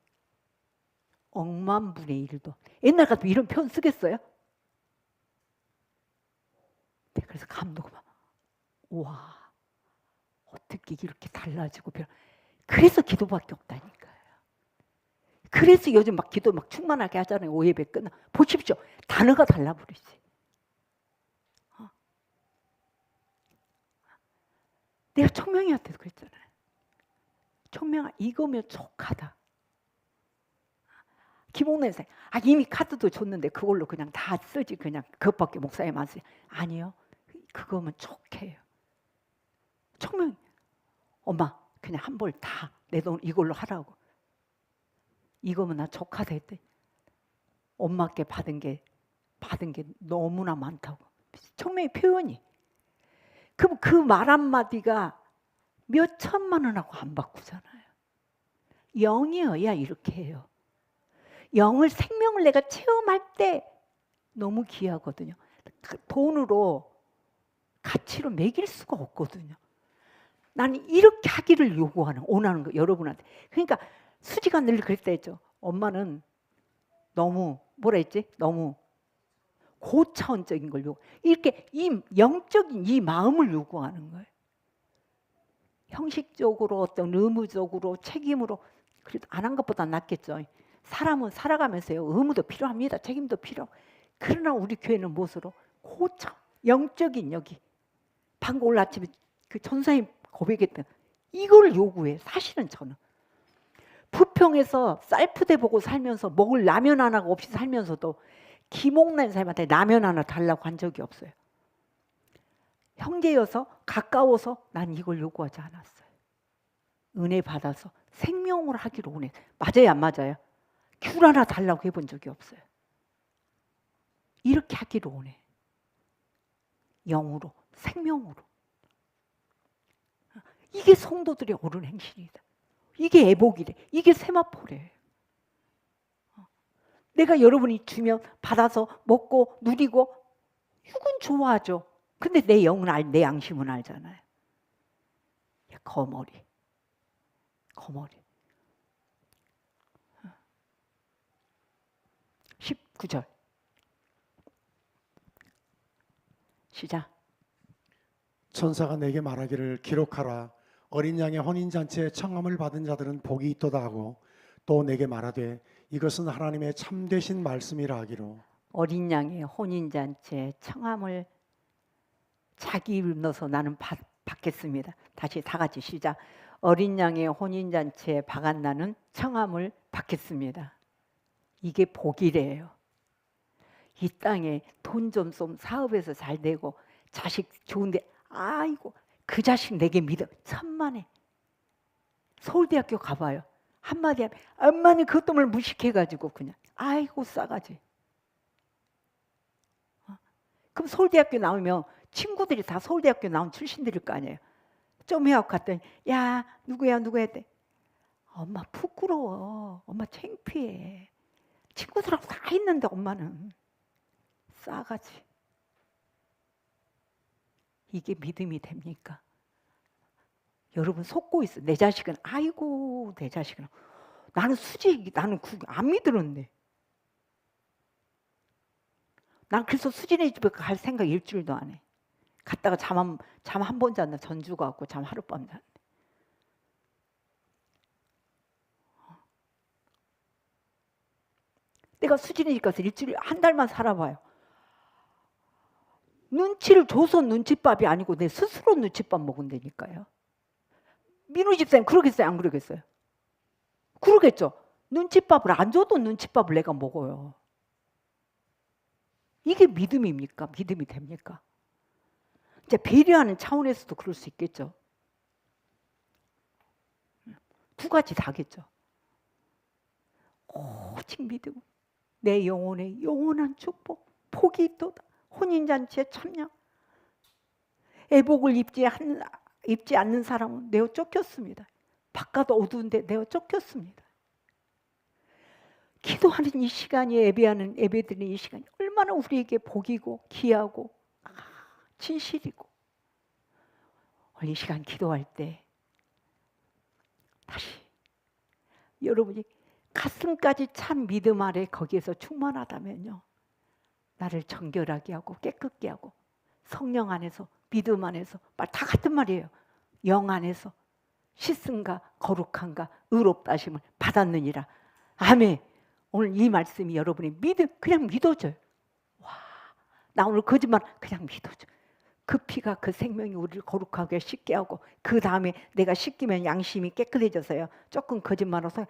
억만분의 1도. 옛날 같으면 이런 표현 쓰겠어요? 네, 그래서 감독 막 우와 어떻게 이렇게 달라지고 그래서 기도밖에 없다니까요. 그래서 요즘 막 기도 막 충만하게 하잖아요. 오예배 끝나 보십시오. 단어가 달라 버리지. 내가 청명이한테도 그랬잖아요. 청명아 이거면 족하다. 김옥래 선생 이미 카드도 줬는데 그걸로 그냥 다 쓰지 그냥 그것밖에 목사님 안 쓰지. 아니요. 그거면 족해요. 청명 엄마 그냥 한 벌 다 내 돈 이걸로 하라고. 이거면 나 족하다 했더니 엄마께 받은 게 너무나 많다고. 청명의 표현이. 그럼 그 말 한마디가 몇 천만 원하고 안 바꾸잖아요. 영이어야 이렇게 해요. 영을 생명을 내가 체험할 때 너무 귀하거든요. 돈으로 가치로 매길 수가 없거든요. 나는 이렇게 하기를 원하는 거 여러분한테. 그러니까 수지가 늘 그랬다 했죠. 엄마는 너무 뭐라 했지? 너무 고차원적인 걸 이렇게 이 영적인 이 마음을 요구하는 거예요. 형식적으로 어떤 의무적으로 책임으로 그래도 안 한 것보다 낫겠죠. 사람은 살아가면서요 의무도 필요합니다. 책임도 필요. 그러나 우리 교회는 무엇으로 고차 영적인 여기 방금 오늘 아침에 그 전사님 고백했던 이걸 요구해. 사실은 저는 부평에서 쌀푸대 보고 살면서 먹을 라면 하나가 없이 살면서도 김옥란 사람한테 라면 하나 달라고 한 적이 없어요. 형제여서 가까워서 난 이걸 요구하지 않았어요. 은혜 받아서 생명으로 하기로 원해. 맞아요 안 맞아요? 귤 하나 달라고 해본 적이 없어요. 이렇게 하기로 원해. 영으로 생명으로. 이게 성도들의 옳은 행실이다. 이게 애복이래. 이게 세마포래. 내가 여러분이 주면 받아서 먹고 누리고 이건 좋아하죠. 근데 내 영은 내 양심은 알잖아요. 거머리. 19절 시작. 천사가 내게 말하기를 기록하라. 어린 양의 혼인잔치에 청함을 받은 자들은 복이 있도다 하고 또 내게 말하되 이것은 하나님의 참되신 말씀이라 하기로. 어린 양의 혼인잔치에 청함을 자기 입을 넣어서 나는 받겠습니다. 다시 다 같이 시작. 어린 양의 혼인잔치에 박한 나는 청함을 받겠습니다. 이게 복이래요. 이 땅에 돈 좀 좀 사업에서 잘 되고 자식 좋은데 아이고 그 자식 내게 믿어. 천만에 서울대학교 가봐요. 한마디 하면 엄마는 그 돈을 무식해가지고 그냥 아이고 싸가지. 그럼 서울대학교 나오면 친구들이 다 서울대학교 나온 출신들일 거 아니에요. 좀 해갖고 갔더니 야 누구야 했대. 엄마 부끄러워. 엄마 창피해. 친구들하고 다 있는데 엄마는 싸가지. 이게 믿음이 됩니까? 여러분 속고 있어. 내 자식은 아이고 내 자식은 나는 수지 나는 안 믿으는데. 난 그래서 수진의 집에 갈 생각 일주일도 안 해. 갔다가 잠 한 번 잤나 전주 가고 잠 하룻밤 잤네. 내가 수진의 집 가서 일주일 한 달만 살아봐요. 눈치를 줘서 눈칫밥이 아니고 내 스스로 눈칫밥 먹은다니까요. 민우 집사님 그러겠어요? 안 그러겠어요? 그러겠죠. 눈칫밥을 안 줘도 눈칫밥을 내가 먹어요. 이게 믿음입니까? 믿음이 됩니까? 이제 배려하는 차원에서도 그럴 수 있겠죠. 두 가지 다겠죠. 오직 믿음, 내 영혼의 영원한 축복, 복이 있도다. 혼인잔치에 참여. 애복을 입지 않는 사람은 내어 쫓겼습니다. 바깥 어두운데 내어 쫓겼습니다. 기도하는 이 시간이 예배드리는 이 시간이 얼마나 우리에게 복이고 귀하고 진실이고, 오늘 이 시간 기도할 때 다시 여러분이 가슴까지 참 믿음 아래 거기에서 충만하다면요, 나를 정결하게 하고 깨끗게 하고 성령 안에서 믿음 안에서 말 다 같은 말이에요. 영 안에서 씻음과 거룩함과 의롭다 하심을 받았느니라. 아멘. 오늘 이 말씀이 여러분의 믿음, 그냥 믿어줘요. 와, 나 오늘 거짓말 그냥 믿어줘. 그 피가 그 생명이 우리를 거룩하게 씻게 하고, 그 다음에 내가 씻기면 양심이 깨끗해져서요, 조금 거짓말해서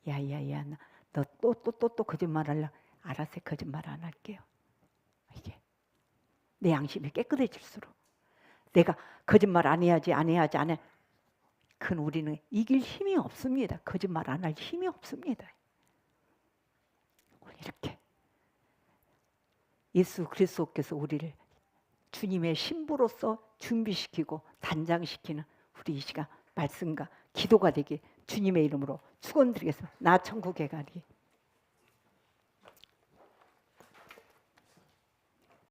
야야야 너 또 거짓말하려. 알았어요, 거짓말 안 할게요. 이게 내 양심이 깨끗해질수록 내가 거짓말 안 해야지. 그건 우리는 이길 힘이 없습니다. 거짓말 안 할 힘이 없습니다. 이렇게 예수 그리스도께서 우리를 주님의 신부로서 준비시키고 단장시키는 우리 이 시간 말씀과 기도가 되길 주님의 이름으로 축원드리겠습니다. 나 천국에 가리.